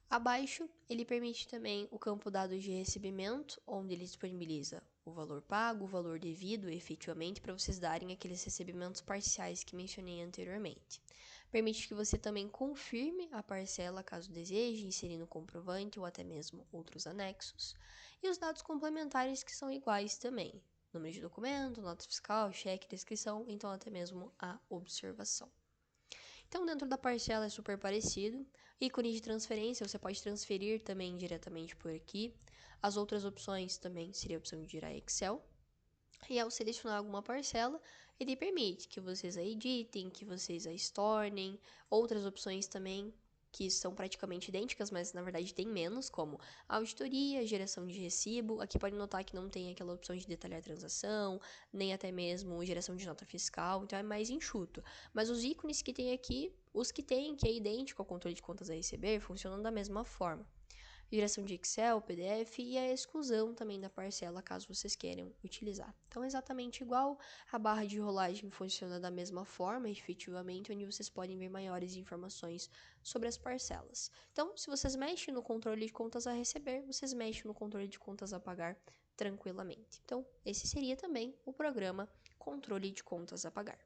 Abaixo, ele permite também o campo dados de recebimento, onde ele disponibiliza o valor pago, o valor devido efetivamente, para vocês darem aqueles recebimentos parciais que mencionei anteriormente. Permite que você também confirme a parcela, caso deseje, inserindo o comprovante ou até mesmo outros anexos. E os dados complementares que são iguais também. Número de documento, nota fiscal, cheque, descrição, então até mesmo a observação. Então, dentro da parcela é super parecido. Ícone de transferência, você pode transferir também diretamente por aqui. As outras opções também seria a opção de ir a Excel. E ao selecionar alguma parcela, ele permite que vocês a editem, que vocês a estornem. Outras opções também que são praticamente idênticas, mas na verdade tem menos, como auditoria, geração de recibo. Aqui pode notar que não tem aquela opção de detalhar a transação, nem até mesmo geração de nota fiscal, então é mais enxuto. Mas os ícones que tem aqui, os que tem, que é idêntico ao controle de contas a receber, funcionam da mesma forma. Geração de Excel, PDF e a exclusão também da parcela, caso vocês queiram utilizar. Então, exatamente igual, a barra de rolagem funciona da mesma forma, efetivamente, onde vocês podem ver maiores informações sobre as parcelas. Então, se vocês mexem no controle de contas a receber, vocês mexem no controle de contas a pagar tranquilamente. Então, esse seria também o programa Controle de Contas a Pagar.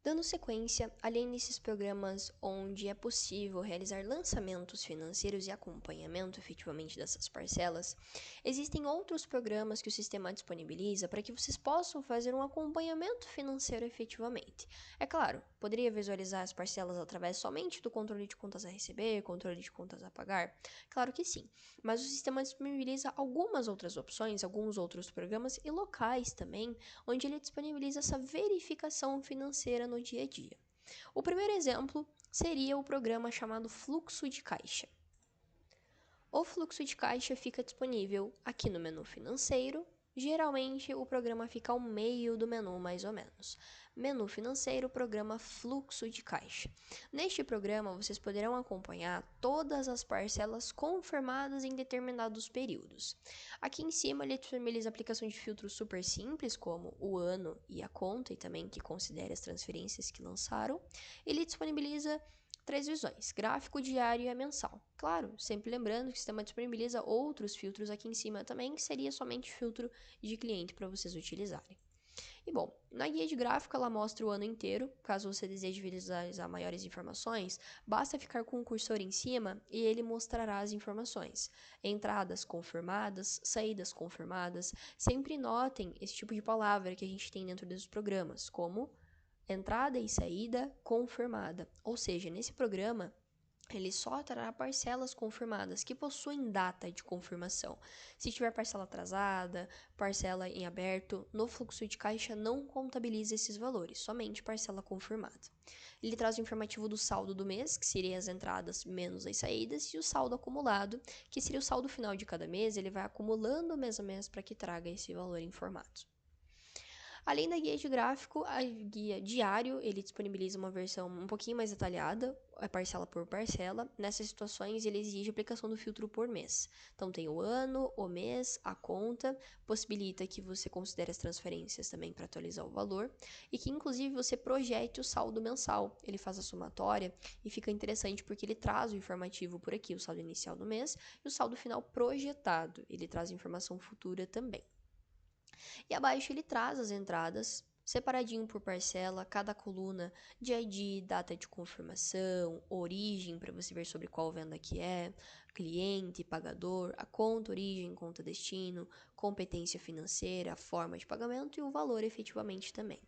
Dando sequência, além desses programas onde é possível realizar lançamentos financeiros e acompanhamento efetivamente dessas parcelas, existem outros programas que o sistema disponibiliza para que vocês possam fazer um acompanhamento financeiro efetivamente. É claro, poderia visualizar as parcelas através somente do controle de contas a receber, controle de contas a pagar? Claro que sim, mas o sistema disponibiliza algumas outras opções, alguns outros programas e locais também, onde ele disponibiliza essa verificação financeira no dia a dia. O primeiro exemplo seria o programa chamado Fluxo de Caixa. O fluxo de caixa fica disponível aqui no menu financeiro. Geralmente o programa fica ao meio do menu, mais ou menos. Menu financeiro, programa Fluxo de Caixa. Neste programa vocês poderão acompanhar todas as parcelas confirmadas em determinados períodos. Aqui em cima ele disponibiliza a aplicação de filtros super simples, como o ano e a conta, e também que considere as transferências que lançaram. Ele disponibiliza 3 visões, gráfico, diário e mensal. Claro, sempre lembrando que o sistema disponibiliza outros filtros aqui em cima também, que seria somente filtro de cliente para vocês utilizarem. E bom, na guia de gráfico ela mostra o ano inteiro. Caso você deseje visualizar maiores informações, basta ficar com o cursor em cima e ele mostrará as informações. Entradas confirmadas, saídas confirmadas. Sempre notem esse tipo de palavra que a gente tem dentro dos programas, como entrada e saída confirmada. Ou seja, nesse programa, ele só trará parcelas confirmadas que possuem data de confirmação. Se tiver parcela atrasada, parcela em aberto, no fluxo de caixa não contabiliza esses valores, somente parcela confirmada. Ele traz o informativo do saldo do mês, que seria as entradas menos as saídas, e o saldo acumulado, que seria o saldo final de cada mês. Ele vai acumulando mês a mês para que traga esse valor informado. Além da guia de gráfico, a guia diário, ele disponibiliza uma versão um pouquinho mais detalhada, parcela por parcela. Nessas situações, ele exige a aplicação do filtro por mês. Então, tem o ano, o mês, a conta, possibilita que você considere as transferências também para atualizar o valor e que, inclusive, você projete o saldo mensal. Ele faz a somatória e fica interessante porque ele traz o informativo por aqui, o saldo inicial do mês e o saldo final projetado. Ele traz informação futura também. E abaixo ele traz as entradas, separadinho por parcela, cada coluna de ID, data de confirmação, origem para você ver sobre qual venda que é, cliente, pagador, a conta origem, conta destino, competência financeira, a forma de pagamento e o valor efetivamente também.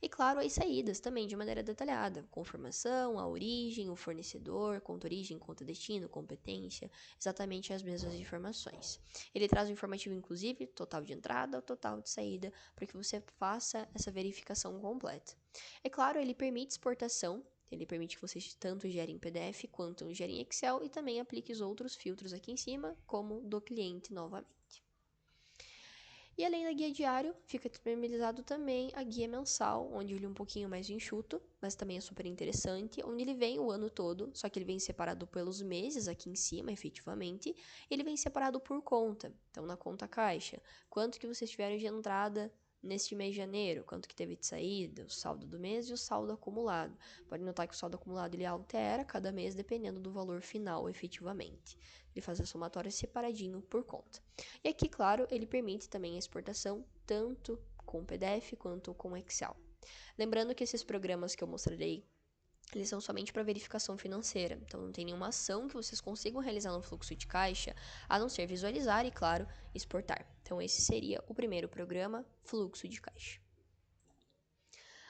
E claro, as saídas também de maneira detalhada, confirmação, a origem, o fornecedor, conta origem, conta destino, competência, exatamente as mesmas informações. Ele traz o informativo inclusive, total de entrada, total de saída, para que você faça essa verificação completa. É claro, ele permite exportação Ele permite que vocês tanto gerem PDF quanto gerem Excel e também aplique os outros filtros aqui em cima, como do cliente novamente. E além da guia diário, fica disponibilizado também a guia mensal, onde ele é um pouquinho mais enxuto, mas também é super interessante, onde ele vem o ano todo, só que ele vem separado pelos meses aqui em cima, efetivamente, e ele vem separado por conta. Então, na conta caixa, quanto que vocês tiveram de entrada neste mês de janeiro, quanto que teve de saída, o saldo do mês e o saldo acumulado. Pode notar que o saldo acumulado ele altera cada mês dependendo do valor final, efetivamente. Ele faz a somatória separadinho por conta. E aqui, claro, ele permite também a exportação tanto com PDF quanto com Excel. Lembrando que esses programas que eu mostrarei, eles são somente para verificação financeira, então não tem nenhuma ação que vocês consigam realizar no fluxo de caixa, a não ser visualizar e, claro, exportar. Então esse seria o primeiro programa, fluxo de caixa.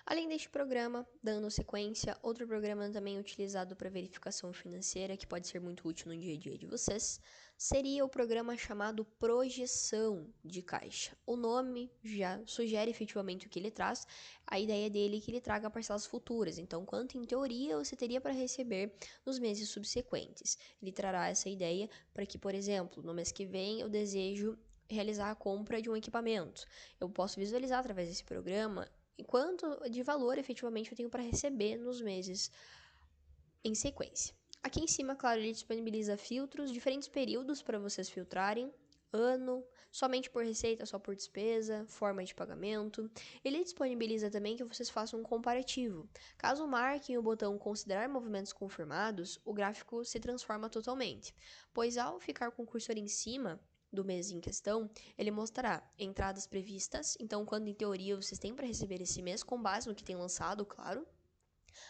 Além deste programa, dando sequência, outro programa também utilizado para verificação financeira, que pode ser muito útil no dia a dia de vocês, seria o programa chamado Projeção de Caixa. O nome já sugere efetivamente o que ele traz, a ideia dele é que ele traga parcelas futuras, então quanto em teoria você teria para receber nos meses subsequentes. Ele trará essa ideia para que, por exemplo, no mês que vem eu desejo realizar a compra de um equipamento. Eu posso visualizar através desse programa e quanto de valor efetivamente eu tenho para receber nos meses em sequência. Aqui em cima, claro, ele disponibiliza filtros, diferentes períodos para vocês filtrarem, ano, somente por receita, só por despesa, forma de pagamento. Ele disponibiliza também que vocês façam um comparativo. Caso marquem o botão considerar movimentos confirmados, o gráfico se transforma totalmente, pois ao ficar com o cursor em cima do mês em questão, ele mostrará entradas previstas, então quando em teoria vocês têm para receber esse mês, com base no que tem lançado, claro,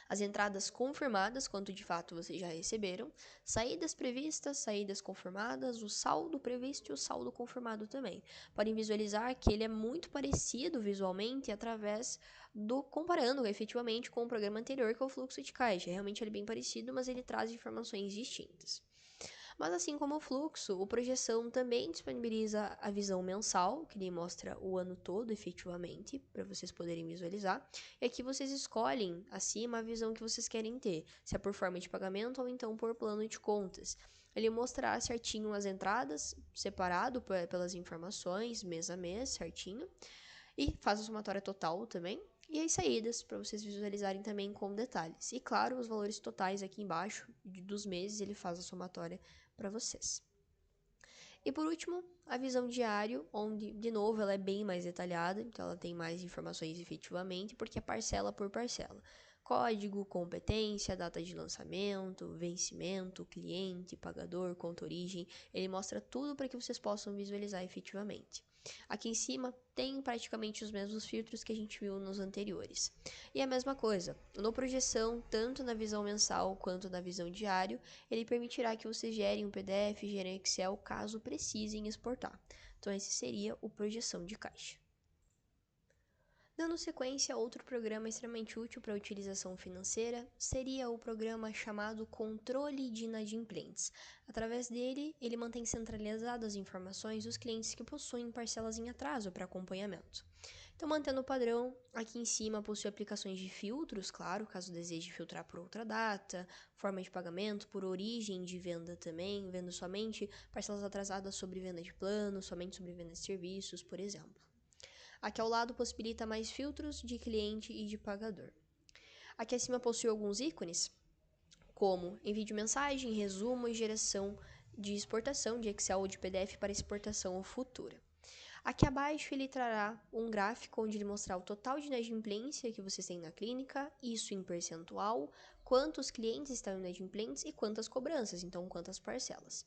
as entradas confirmadas, quanto de fato vocês já receberam, saídas previstas, saídas confirmadas, o saldo previsto e o saldo confirmado também. Podem visualizar que ele é muito parecido visualmente através do comparando efetivamente com o programa anterior, que é o fluxo de caixa. Realmente ele é bem parecido, mas ele traz informações distintas. Mas assim como o fluxo, o projeção também disponibiliza a visão mensal, que lhe mostra o ano todo efetivamente, para vocês poderem visualizar. E aqui vocês escolhem acima a visão que vocês querem ter, se é por forma de pagamento ou então por plano de contas. Ele mostrará certinho as entradas, separado pelas informações, mês a mês, certinho. E faz a somatória total também. E as saídas, para vocês visualizarem também com detalhes. E claro, os valores totais aqui embaixo dos meses, ele faz a somatória para vocês. E por último, a visão diário, onde, de novo, ela é bem mais detalhada, então ela tem mais informações efetivamente, porque é parcela por parcela. Código, competência, data de lançamento, vencimento, cliente, pagador, conta origem, ele mostra tudo para que vocês possam visualizar efetivamente. Aqui em cima tem praticamente os mesmos filtros que a gente viu nos anteriores. E a mesma coisa, no projeção, tanto na visão mensal quanto na visão diário, ele permitirá que vocês gerem um PDF, gerem Excel, caso precisem exportar. Então esse seria o projeção de caixa. Dando sequência, outro programa extremamente útil para a utilização financeira seria o programa chamado Controle de Inadimplentes. Através dele, ele mantém centralizadas as informações dos clientes que possuem parcelas em atraso para acompanhamento. Então, mantendo o padrão, aqui em cima possui aplicações de filtros, claro, caso deseje filtrar por outra data, forma de pagamento, por origem de venda também, vendo somente parcelas atrasadas sobre venda de plano, somente sobre venda de serviços, por exemplo. Aqui ao lado possibilita mais filtros de cliente e de pagador. Aqui acima possui alguns ícones, como envio de mensagem, resumo e geração de exportação de Excel ou de PDF para exportação futura. Aqui abaixo ele trará um gráfico onde ele mostrará o total de inadimplência que vocês têm na clínica, isso em percentual, quantos clientes estão inadimplentes e quantas cobranças, então quantas parcelas.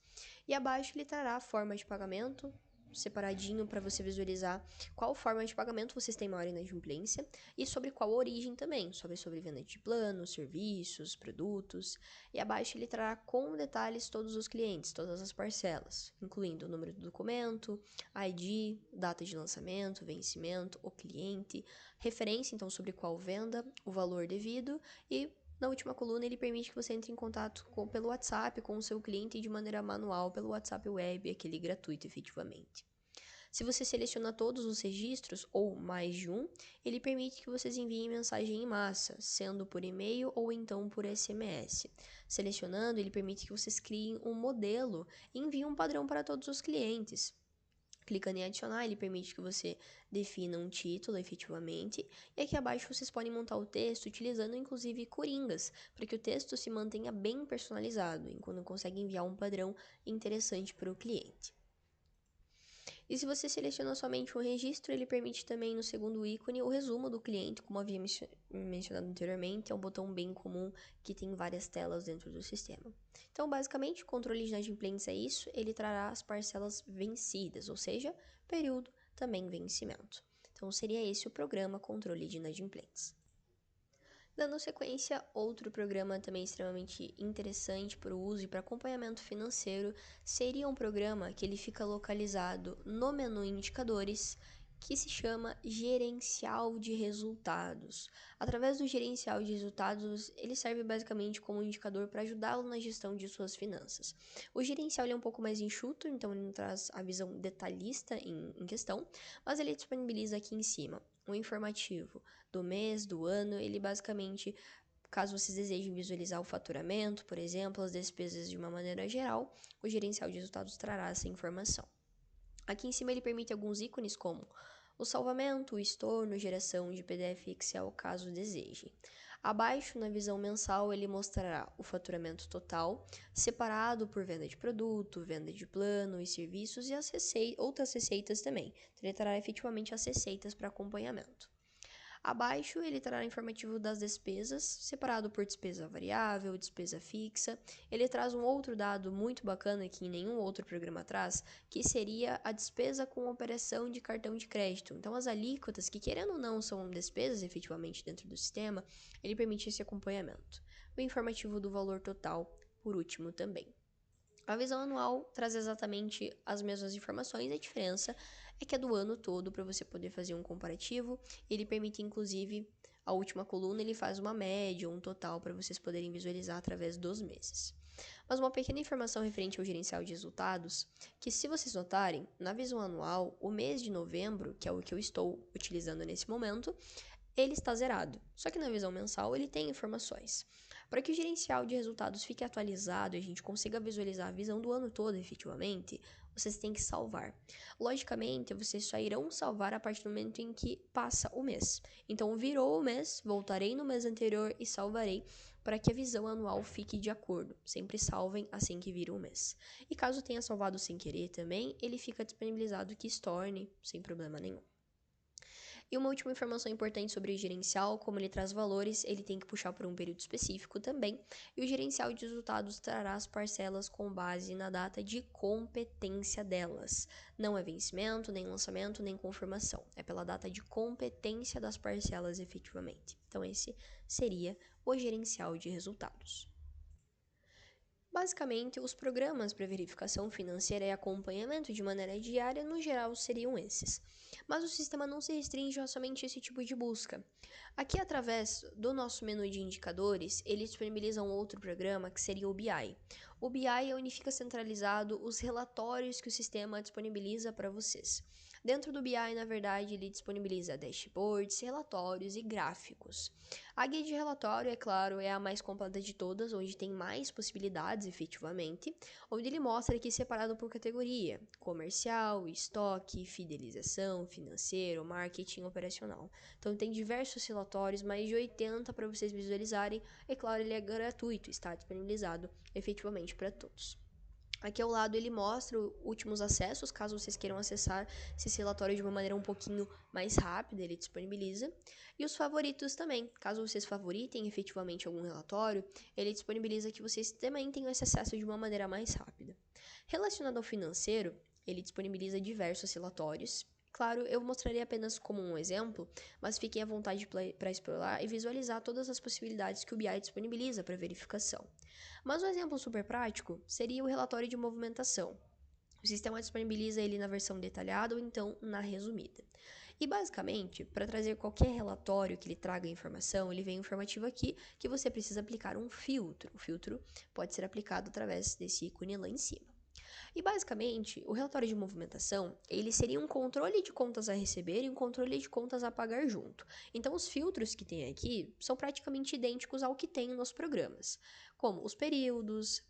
E abaixo ele trará a forma de pagamento, separadinho para você visualizar qual forma de pagamento vocês têm maior inadimplência e sobre qual origem também, sobre venda de planos, serviços, produtos. E abaixo ele trará com detalhes todos os clientes, todas as parcelas, incluindo o número do documento, ID, data de lançamento, vencimento, o cliente, referência então sobre qual venda, o valor devido e na última coluna, ele permite que você entre em contato pelo WhatsApp com o seu cliente de maneira manual, pelo WhatsApp Web, aquele gratuito efetivamente. Se você seleciona todos os registros, ou mais de um, ele permite que vocês enviem mensagem em massa, sendo por e-mail ou então por SMS. Selecionando, ele permite que vocês criem um modelo e enviem um padrão para todos os clientes. Clicando em adicionar, ele permite que você defina um título efetivamente, e aqui abaixo vocês podem montar o texto utilizando inclusive coringas, para que o texto se mantenha bem personalizado, enquanto consegue enviar um padrão interessante para o cliente. E se você seleciona somente um registro, ele permite também no segundo ícone o resumo do cliente, como havia mencionado anteriormente, é um botão bem comum que tem várias telas dentro do sistema. Então, basicamente, o controle de inadimplência é isso, ele trará as parcelas vencidas, ou seja, período também vencimento. Então, seria esse o programa controle de inadimplentes. Dando sequência, outro programa também extremamente interessante para o uso e para acompanhamento financeiro seria um programa que ele fica localizado no menu Indicadores, que se chama Gerencial de Resultados. Através do Gerencial de Resultados, ele serve basicamente como um indicador para ajudá-lo na gestão de suas finanças. O gerencial é um pouco mais enxuto, então ele não traz a visão detalhista em questão, mas ele disponibiliza aqui em cima um informativo do mês, do ano, ele basicamente, caso vocês desejem visualizar o faturamento, por exemplo, as despesas de uma maneira geral, o gerencial de resultados trará essa informação. Aqui em cima ele permite alguns ícones como o salvamento, o estorno, geração de PDF e Excel, caso deseje. Abaixo, na visão mensal, ele mostrará o faturamento total, separado por venda de produto, venda de plano e serviços e as outras receitas também. Então, ele trará efetivamente as receitas para acompanhamento. Abaixo, ele trará informativo das despesas, separado por despesa variável, despesa fixa. Ele traz um outro dado muito bacana que nenhum outro programa traz, que seria a despesa com operação de cartão de crédito. Então, as alíquotas, que querendo ou não são despesas efetivamente dentro do sistema, ele permite esse acompanhamento. O informativo do valor total, por último, também. A visão anual traz exatamente as mesmas informações, a diferença é que é do ano todo para você poder fazer um comparativo. Ele permite, inclusive, a última coluna, ele faz uma média, um total para vocês poderem visualizar através dos meses. Mas uma pequena informação referente ao gerencial de resultados, que se vocês notarem, na visão anual, o mês de novembro, que é o que eu estou utilizando nesse momento, ele está zerado. Só que na visão mensal ele tem informações. Para que o gerencial de resultados fique atualizado e a gente consiga visualizar a visão do ano todo efetivamente, vocês têm que salvar. Logicamente, vocês só irão salvar a partir do momento em que passa o mês. Então, virou o mês, voltarei no mês anterior e salvarei para que a visão anual fique de acordo. Sempre salvem assim que vira o mês. E caso tenha salvado sem querer também, ele fica disponibilizado que estorne sem problema nenhum. E uma última informação importante sobre o gerencial, como ele traz valores, ele tem que puxar por um período específico também, e o gerencial de resultados trará as parcelas com base na data de competência delas. Não é vencimento, nem lançamento, nem confirmação. É pela data de competência das parcelas efetivamente. Então esse seria o gerencial de resultados. Basicamente, os programas para verificação financeira e acompanhamento de maneira diária, no geral, seriam esses. Mas o sistema não se restringe a somente esse tipo de busca. Aqui, através do nosso menu de indicadores, ele disponibiliza um outro programa que seria o BI. O BI unifica centralizado os relatórios que o sistema disponibiliza para vocês. Dentro do BI, na verdade, ele disponibiliza dashboards, relatórios e gráficos. A guia de relatório, é claro, é a mais completa de todas, onde tem mais possibilidades efetivamente, onde ele mostra aqui separado por categoria: comercial, estoque, fidelização, financeiro, marketing, operacional. Então tem diversos relatórios, mais de 80 para vocês visualizarem. É claro, ele é gratuito, está disponibilizado efetivamente para todos. Aqui ao lado ele mostra os últimos acessos, caso vocês queiram acessar esse relatório de uma maneira um pouquinho mais rápida, ele disponibiliza. E os favoritos também, caso vocês favoritem efetivamente algum relatório, ele disponibiliza que vocês também tenham esse acesso de uma maneira mais rápida. Relacionado ao financeiro, ele disponibiliza diversos relatórios. Claro, eu mostrarei apenas como um exemplo, mas fiquem à vontade para explorar e visualizar todas as possibilidades que o BI disponibiliza para verificação. Mas um exemplo super prático seria o relatório de movimentação. O sistema disponibiliza ele na versão detalhada ou então na resumida. E basicamente, para trazer qualquer relatório que ele traga informação, ele vem informativo aqui que você precisa aplicar um filtro. O filtro pode ser aplicado através desse ícone lá em cima. E basicamente, o relatório de movimentação, ele seria um controle de contas a receber e um controle de contas a pagar junto. Então, os filtros que tem aqui são praticamente idênticos ao que tem nos programas, como os períodos,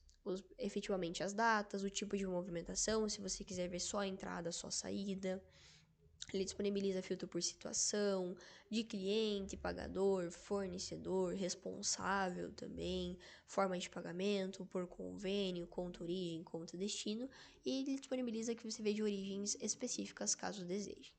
efetivamente as datas, o tipo de movimentação, se você quiser ver só a entrada, só a saída. Ele disponibiliza filtro por situação, de cliente, pagador, fornecedor, responsável também, forma de pagamento, por convênio, conta origem, conta destino, e ele disponibiliza que você veja origens específicas caso deseje.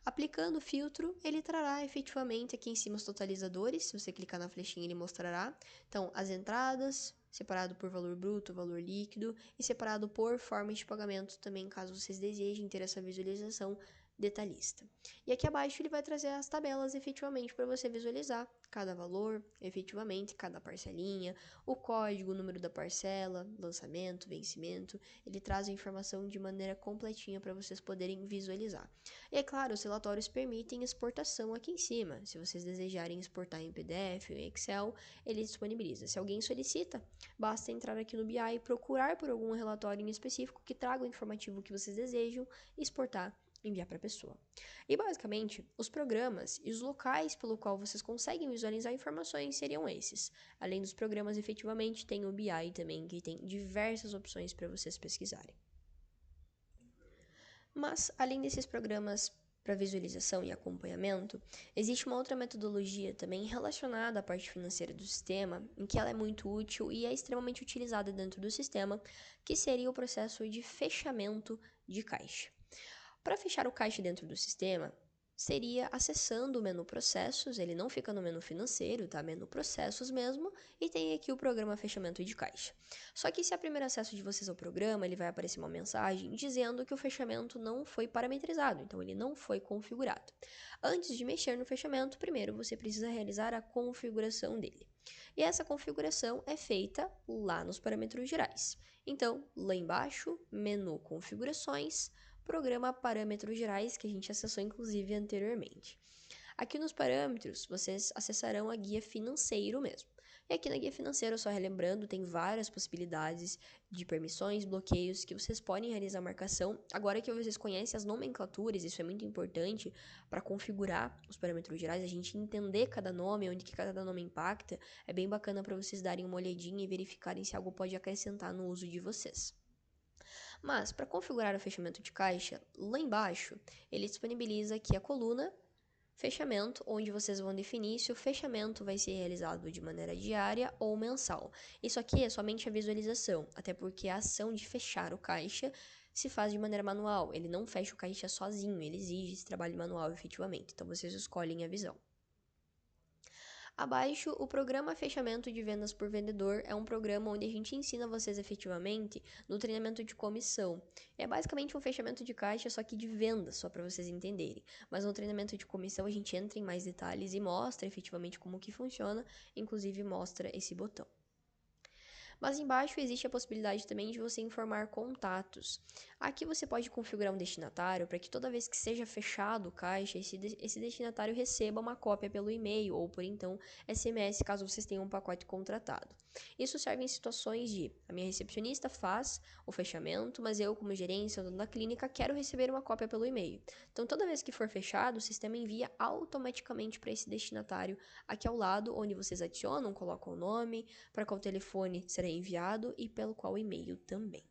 Aplicando o filtro, ele trará efetivamente aqui em cima os totalizadores, se você clicar na flechinha ele mostrará. Então, as entradas, separado por valor bruto, valor líquido, e separado por forma de pagamento também, caso vocês desejem ter essa visualização detalhista. E aqui abaixo ele vai trazer as tabelas efetivamente para você visualizar cada valor, efetivamente, cada parcelinha, o código, o número da parcela, lançamento, vencimento. Ele traz a informação de maneira completinha para vocês poderem visualizar. E é claro, os relatórios permitem exportação aqui em cima. Se vocês desejarem exportar em PDF ou em Excel, ele disponibiliza. Se alguém solicita, basta entrar aqui no BI e procurar por algum relatório em específico que traga o informativo que vocês desejam, exportar e enviar para a pessoa. E basicamente, os programas e os locais pelo qual vocês conseguem visualizar informações seriam esses. Além dos programas, efetivamente, tem o BI também, que tem diversas opções para vocês pesquisarem. Mas, além desses programas para visualização e acompanhamento, existe uma outra metodologia também relacionada à parte financeira do sistema, em que ela é muito útil e é extremamente utilizada dentro do sistema, que seria o processo de fechamento de caixa. Para fechar o caixa dentro do sistema, seria acessando o menu processos, ele não fica no menu financeiro, tá? Menu processos mesmo, e tem aqui o programa fechamento de caixa. Só que se é o primeiro acesso de vocês ao programa, ele vai aparecer uma mensagem dizendo que o fechamento não foi parametrizado, então ele não foi configurado. Antes de mexer no fechamento, primeiro você precisa realizar a configuração dele. E essa configuração é feita lá nos parâmetros gerais. Então, lá embaixo, menu configurações, programa parâmetros gerais, que a gente acessou inclusive anteriormente. Aqui nos parâmetros, vocês acessarão a guia financeiro mesmo. E aqui na guia financeira, só relembrando, tem várias possibilidades de permissões, bloqueios que vocês podem realizar a marcação. Agora que vocês conhecem as nomenclaturas, isso é muito importante para configurar os parâmetros gerais, a gente entender cada nome, onde que cada nome impacta, é bem bacana para vocês darem uma olhadinha e verificarem se algo pode acrescentar no uso de vocês. Mas, para configurar o fechamento de caixa, lá embaixo, ele disponibiliza aqui a coluna fechamento, onde vocês vão definir se o fechamento vai ser realizado de maneira diária ou mensal. Isso aqui é somente a visualização, até porque a ação de fechar o caixa se faz de maneira manual. Ele não fecha o caixa sozinho, ele exige esse trabalho manual efetivamente. Então, vocês escolhem a visão. Abaixo, o programa Fechamento de Vendas por Vendedor é um programa onde a gente ensina vocês efetivamente no treinamento de comissão. É basicamente um fechamento de caixa, só que de vendas, só para vocês entenderem. Mas no treinamento de comissão a gente entra em mais detalhes e mostra efetivamente como que funciona, inclusive mostra esse botão. Mas embaixo existe a possibilidade também de você informar contatos. Aqui você pode configurar um destinatário para que toda vez que seja fechado o caixa, esse destinatário receba uma cópia pelo e-mail ou por então SMS, caso vocês tenham um pacote contratado. Isso serve em situações de a minha recepcionista faz o fechamento, mas eu, como gerência ou dono da clínica, quero receber uma cópia pelo e-mail. Então, toda vez que for fechado, o sistema envia automaticamente para esse destinatário aqui ao lado, onde vocês adicionam, colocam o nome, para qual telefone será enviado e pelo qual e-mail também.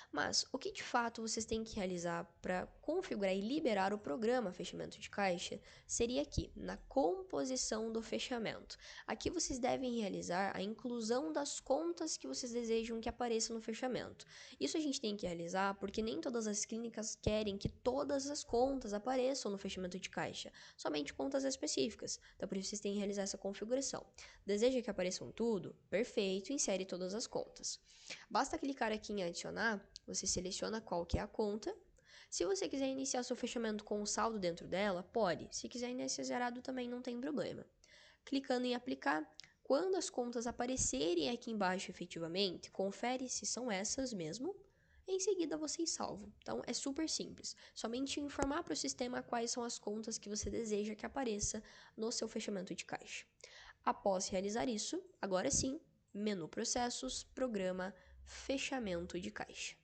Mas o que de fato vocês têm que realizar para configurar e liberar o programa fechamento de caixa seria aqui, na composição do fechamento. Aqui vocês devem realizar a inclusão das contas que vocês desejam que apareçam no fechamento. Isso a gente tem que realizar porque nem todas as clínicas querem que todas as contas apareçam no fechamento de caixa, somente contas específicas. Então por isso vocês têm que realizar essa configuração. Deseja que apareçam tudo? Perfeito, insere todas as contas. Basta clicar aqui em adicionar, você seleciona qual que é a conta. Se você quiser iniciar seu fechamento com o saldo dentro dela, pode. Se quiser iniciar zerado também não tem problema. Clicando em aplicar, quando as contas aparecerem aqui embaixo efetivamente, confere se são essas mesmo. Em seguida vocês salvam. Então é super simples. Somente informar para o sistema quais são as contas que você deseja que apareça no seu fechamento de caixa. Após realizar isso, agora sim, menu processos, programa, fechamento de caixa.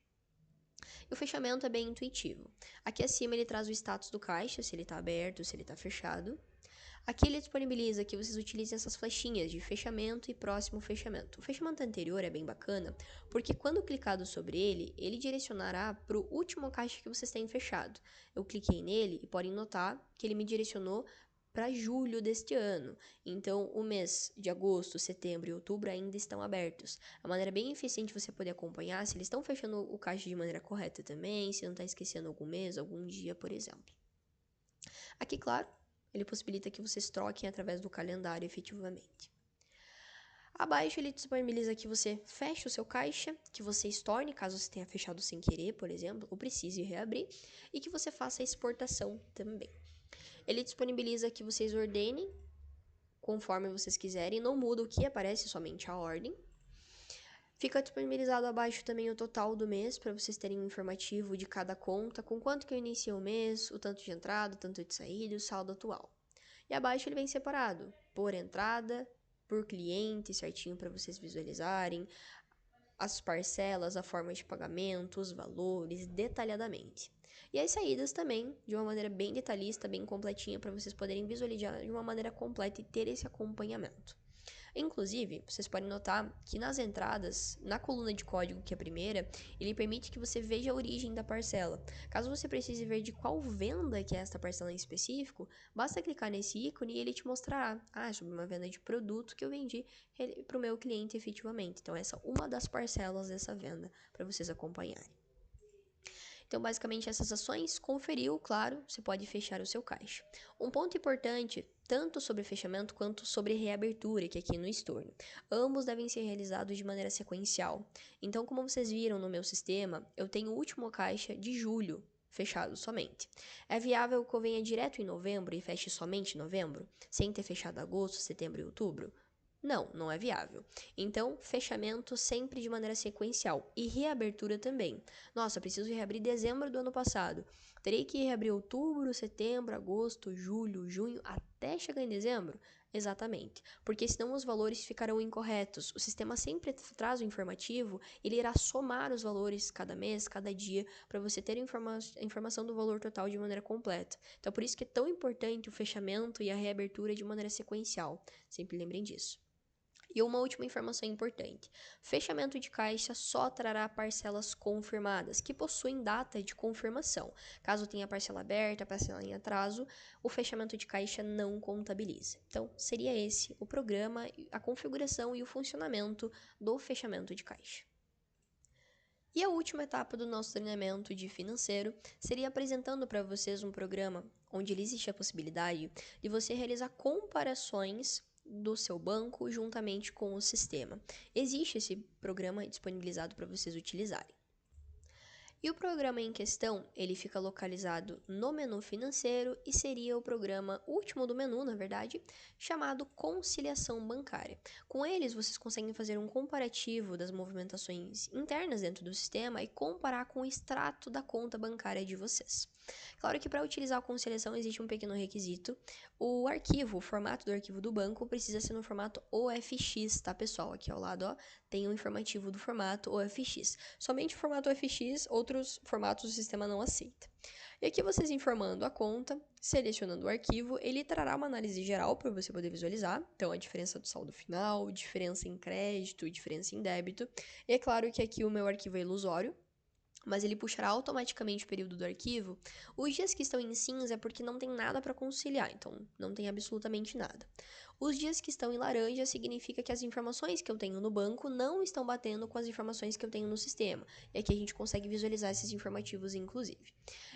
E o fechamento é bem intuitivo. Aqui acima ele traz o status do caixa, se ele está aberto, se ele está fechado. Aqui ele disponibiliza que vocês utilizem essas flechinhas de fechamento e próximo fechamento. O fechamento anterior é bem bacana, porque quando clicado sobre ele, ele direcionará para o último caixa que vocês têm fechado. Eu cliquei nele e podem notar que ele me direcionou para julho deste ano. Então, o mês de agosto, setembro e outubro ainda estão abertos. A maneira bem eficiente de você poder acompanhar se eles estão fechando o caixa de maneira correta também, se não está esquecendo algum mês, algum dia, por exemplo. Aqui, claro, ele possibilita que vocês troquem através do calendário efetivamente. Abaixo ele disponibiliza que você feche o seu caixa, que você estorne caso você tenha fechado sem querer, por exemplo, ou precise reabrir, e que você faça a exportação também. Ele disponibiliza que vocês ordenem conforme vocês quiserem, não muda o que aparece, somente a ordem. Fica disponibilizado abaixo também o total do mês, para vocês terem um informativo de cada conta, com quanto que eu iniciei o mês, o tanto de entrada, o tanto de saída e o saldo atual. E abaixo ele vem separado por entrada, por cliente, certinho para vocês visualizarem, as parcelas, a forma de pagamento, os valores, detalhadamente. E as saídas também, de uma maneira bem detalhista, bem completinha, para vocês poderem visualizar de uma maneira completa e ter esse acompanhamento. Inclusive, vocês podem notar que nas entradas, na coluna de código, que é a primeira, ele permite que você veja a origem da parcela. Caso você precise ver de qual venda que é esta parcela em específico, basta clicar nesse ícone e ele te mostrará, sobre uma venda de produto que eu vendi para o meu cliente efetivamente. Então, essa é uma das parcelas dessa venda para vocês acompanharem. Então, basicamente, essas ações, conferiu, claro, você pode fechar o seu caixa. Um ponto importante, tanto sobre fechamento quanto sobre reabertura, que é aqui no estorno. Ambos devem ser realizados de maneira sequencial. Então, como vocês viram no meu sistema, eu tenho o último caixa de julho fechado somente. É viável que eu venha direto em novembro e feche somente em novembro, sem ter fechado agosto, setembro e outubro? Não, não é viável. Então, fechamento sempre de maneira sequencial e reabertura também. Nossa, preciso reabrir dezembro do ano passado. Terei que reabrir outubro, setembro, agosto, julho, junho, até chegar em dezembro? Exatamente, porque senão os valores ficarão incorretos. O sistema sempre traz o informativo, ele irá somar os valores cada mês, cada dia, para você ter a informação do valor total de maneira completa. Então, por isso que é tão importante o fechamento e a reabertura de maneira sequencial. Sempre lembrem disso. E uma última informação importante: fechamento de caixa só trará parcelas confirmadas, que possuem data de confirmação. Caso tenha parcela aberta, parcela em atraso, o fechamento de caixa não contabiliza. Então, seria esse o programa, a configuração e o funcionamento do fechamento de caixa. E a última etapa do nosso treinamento de financeiro seria apresentando para vocês um programa onde existe a possibilidade de você realizar comparações do seu banco juntamente com o sistema. Existe esse programa disponibilizado para vocês utilizarem. E o programa em questão, ele fica localizado no menu financeiro e seria o programa último do menu, na verdade, chamado Conciliação Bancária. Com eles, vocês conseguem fazer um comparativo das movimentações internas dentro do sistema e comparar com o extrato da conta bancária de vocês. Claro que para utilizar a conciliação existe um pequeno requisito. O arquivo, o formato do arquivo do banco precisa ser no formato OFX, tá, pessoal? Aqui ao lado, ó, tem um informativo do formato OFX. Somente o formato OFX, outros formatos o sistema não aceita. E aqui vocês informando a conta, selecionando o arquivo, ele trará uma análise geral para você poder visualizar. Então, a diferença do saldo final, diferença em crédito, diferença em débito. E é claro que aqui o meu arquivo é ilusório, mas ele puxará automaticamente o período do arquivo. Os dias que estão em cinza é porque não tem nada para conciliar, então não tem absolutamente nada. Os dias que estão em laranja significa que as informações que eu tenho no banco não estão batendo com as informações que eu tenho no sistema. E aqui a gente consegue visualizar esses informativos, inclusive.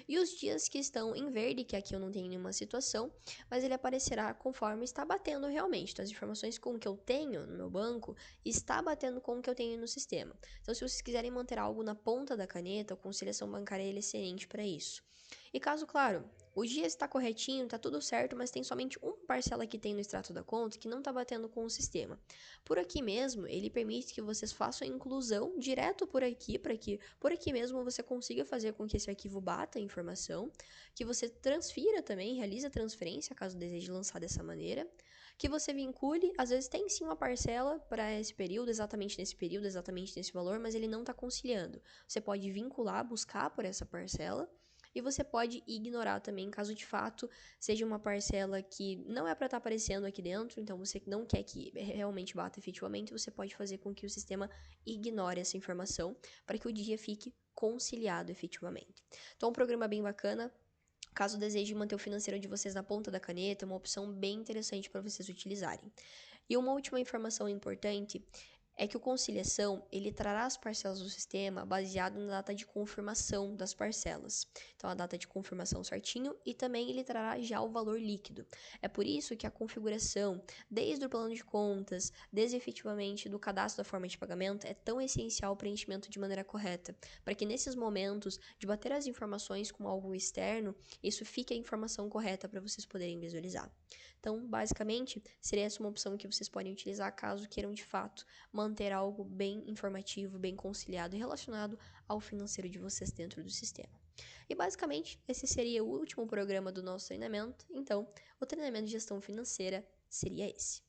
E os dias que estão em verde, que aqui eu não tenho nenhuma situação, mas ele aparecerá conforme está batendo realmente. Então, as informações com que eu tenho no meu banco está batendo com o que eu tenho no sistema. Então, se vocês quiserem manter algo na ponta da caneta, a conciliação bancária é excelente para isso. E caso, claro, o dia está corretinho, está tudo certo, mas tem somente uma parcela que tem no extrato da conta que não está batendo com o sistema. Por aqui mesmo, ele permite que vocês façam a inclusão direto por aqui, para que por aqui mesmo você consiga fazer com que esse arquivo bata a informação, que você transfira também, realize a transferência, caso deseje lançar dessa maneira, que você vincule, às vezes tem sim uma parcela para esse período, exatamente nesse valor, mas ele não está conciliando. Você pode vincular, buscar por essa parcela, e você pode ignorar também, caso de fato seja uma parcela que não é para estar aparecendo aqui dentro, então você não quer que realmente bata efetivamente, você pode fazer com que o sistema ignore essa informação para que o dia fique conciliado efetivamente. Então, é um programa bem bacana. Caso desejem manter o financeiro de vocês na ponta da caneta, é uma opção bem interessante para vocês utilizarem. E uma última informação importante é que o conciliação, ele trará as parcelas do sistema baseado na data de confirmação das parcelas. Então, a data de confirmação certinho e também ele trará já o valor líquido. É por isso que a configuração, desde o plano de contas, desde efetivamente do cadastro da forma de pagamento, é tão essencial o preenchimento de maneira correta, para que nesses momentos de bater as informações com algo externo, isso fique a informação correta para vocês poderem visualizar. Então, basicamente, seria essa uma opção que vocês podem utilizar caso queiram de fato manter algo bem informativo, bem conciliado e relacionado ao financeiro de vocês dentro do sistema. E basicamente, esse seria o último programa do nosso treinamento. Então, o treinamento de gestão financeira seria esse.